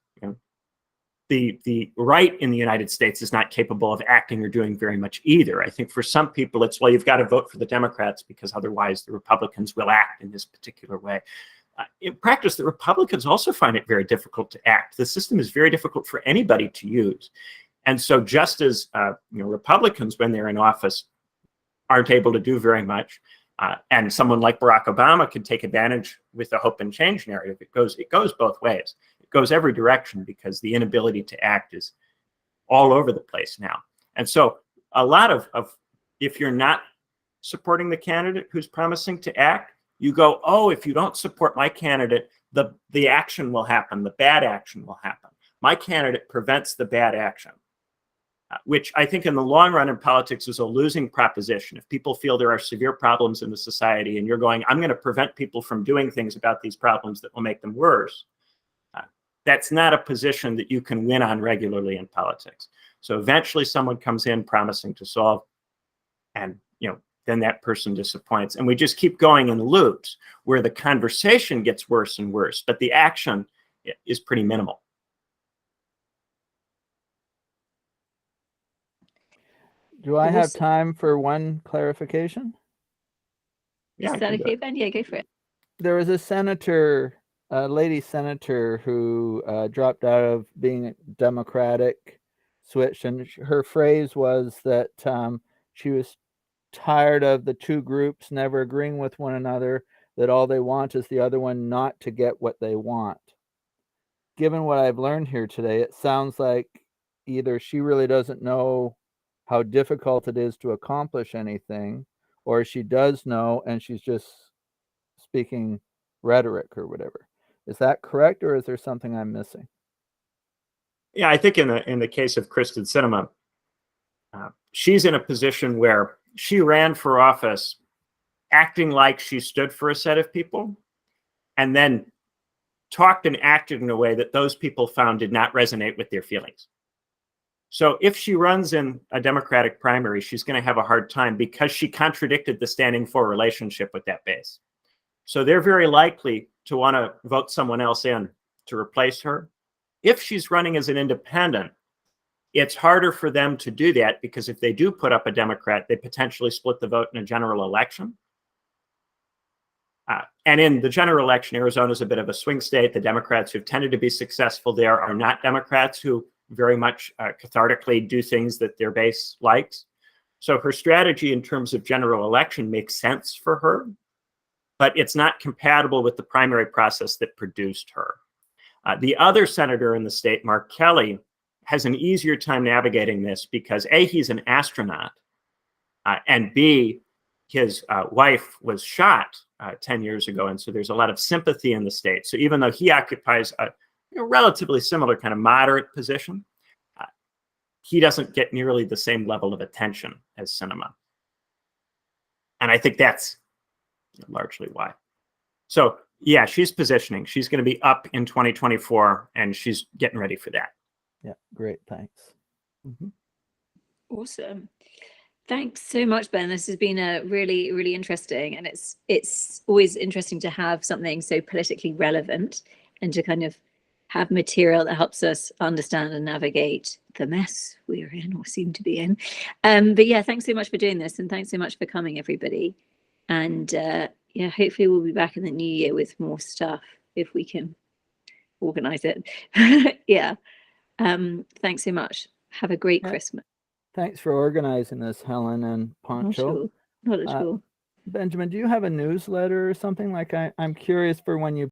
the right in the United States is not capable of acting or doing very much either. I think for some people it's, well, you've got to vote for the Democrats because otherwise the Republicans will act in this particular way. In practice, the Republicans also find it very difficult to act. The system is very difficult for anybody to use. And so just as Republicans, when they're in office, aren't able to do very much, and someone like Barack Obama can take advantage with the hope and change narrative, it goes both ways. It goes every direction because the inability to act is all over the place now. And so a lot of if you're not supporting the candidate who's promising to act, you go, oh, if you don't support my candidate, the action will happen, the bad action will happen. My candidate prevents the bad action, which I think in the long run in politics is a losing proposition. If people feel there are severe problems in the society and you're going, I'm going to prevent people from doing things about these problems that will make them worse, that's not a position that you can win on regularly in politics. So eventually someone comes in promising to solve, and then that person disappoints. And we just keep going in loops where the conversation gets worse and worse, but the action is pretty minimal. Do I have time for one clarification? Yeah, is that okay, Ben? Yeah, go for it. There was a senator, a lady senator who dropped out of being Democratic, switched, and her phrase was that she was tired of the two groups never agreeing with one another, that all they want is the other one not to get what they want. Given what I've learned here today, it sounds like either she really doesn't know how difficult it is to accomplish anything, or she does know and she's just speaking rhetoric or whatever. Is that correct, or is there something I'm missing? Yeah, I think in the case of Kristen Sinema, she's in a position where she ran for office acting like she stood for a set of people, and then talked and acted in a way that those people found did not resonate with their feelings. So if she runs in a Democratic primary, she's going to have a hard time because she contradicted the standing for relationship with that base. So they're very likely to want to vote someone else in to replace her. If she's running as an independent, it's harder for them to do that because if they do put up a Democrat, they potentially split the vote in a general election. And in the general election, Arizona is a bit of a swing state. The Democrats who've tended to be successful there are not Democrats who very much cathartically do things that their base likes. So her strategy in terms of general election makes sense for her, but it's not compatible with the primary process that produced her. The other senator in the state, Mark Kelly, has an easier time navigating this because A, he's an astronaut, and B, his wife was shot 10 years ago. And so there's a lot of sympathy in the state. So even though he occupies a relatively similar kind of moderate position, he doesn't get nearly the same level of attention as Sinema. And I think that's largely why. So yeah, she's positioning. She's going to be up in 2024, and she's getting ready for that. Yeah, great. Thanks. Mm-hmm. Awesome. Thanks so much, Ben. This has been a really, really interesting, and it's always interesting to have something so politically relevant and to kind of have material that helps us understand and navigate the mess we're in or seem to be in. But yeah, thanks so much for doing this, and thanks so much for coming, everybody. And yeah, hopefully we'll be back in the new year with more stuff if we can organize it. Yeah. Thanks so much. Have a great Christmas. Thanks for organizing this, Helen and Pancho. Not at all. Benjamin, do you have a newsletter or something? Like I'm curious for when you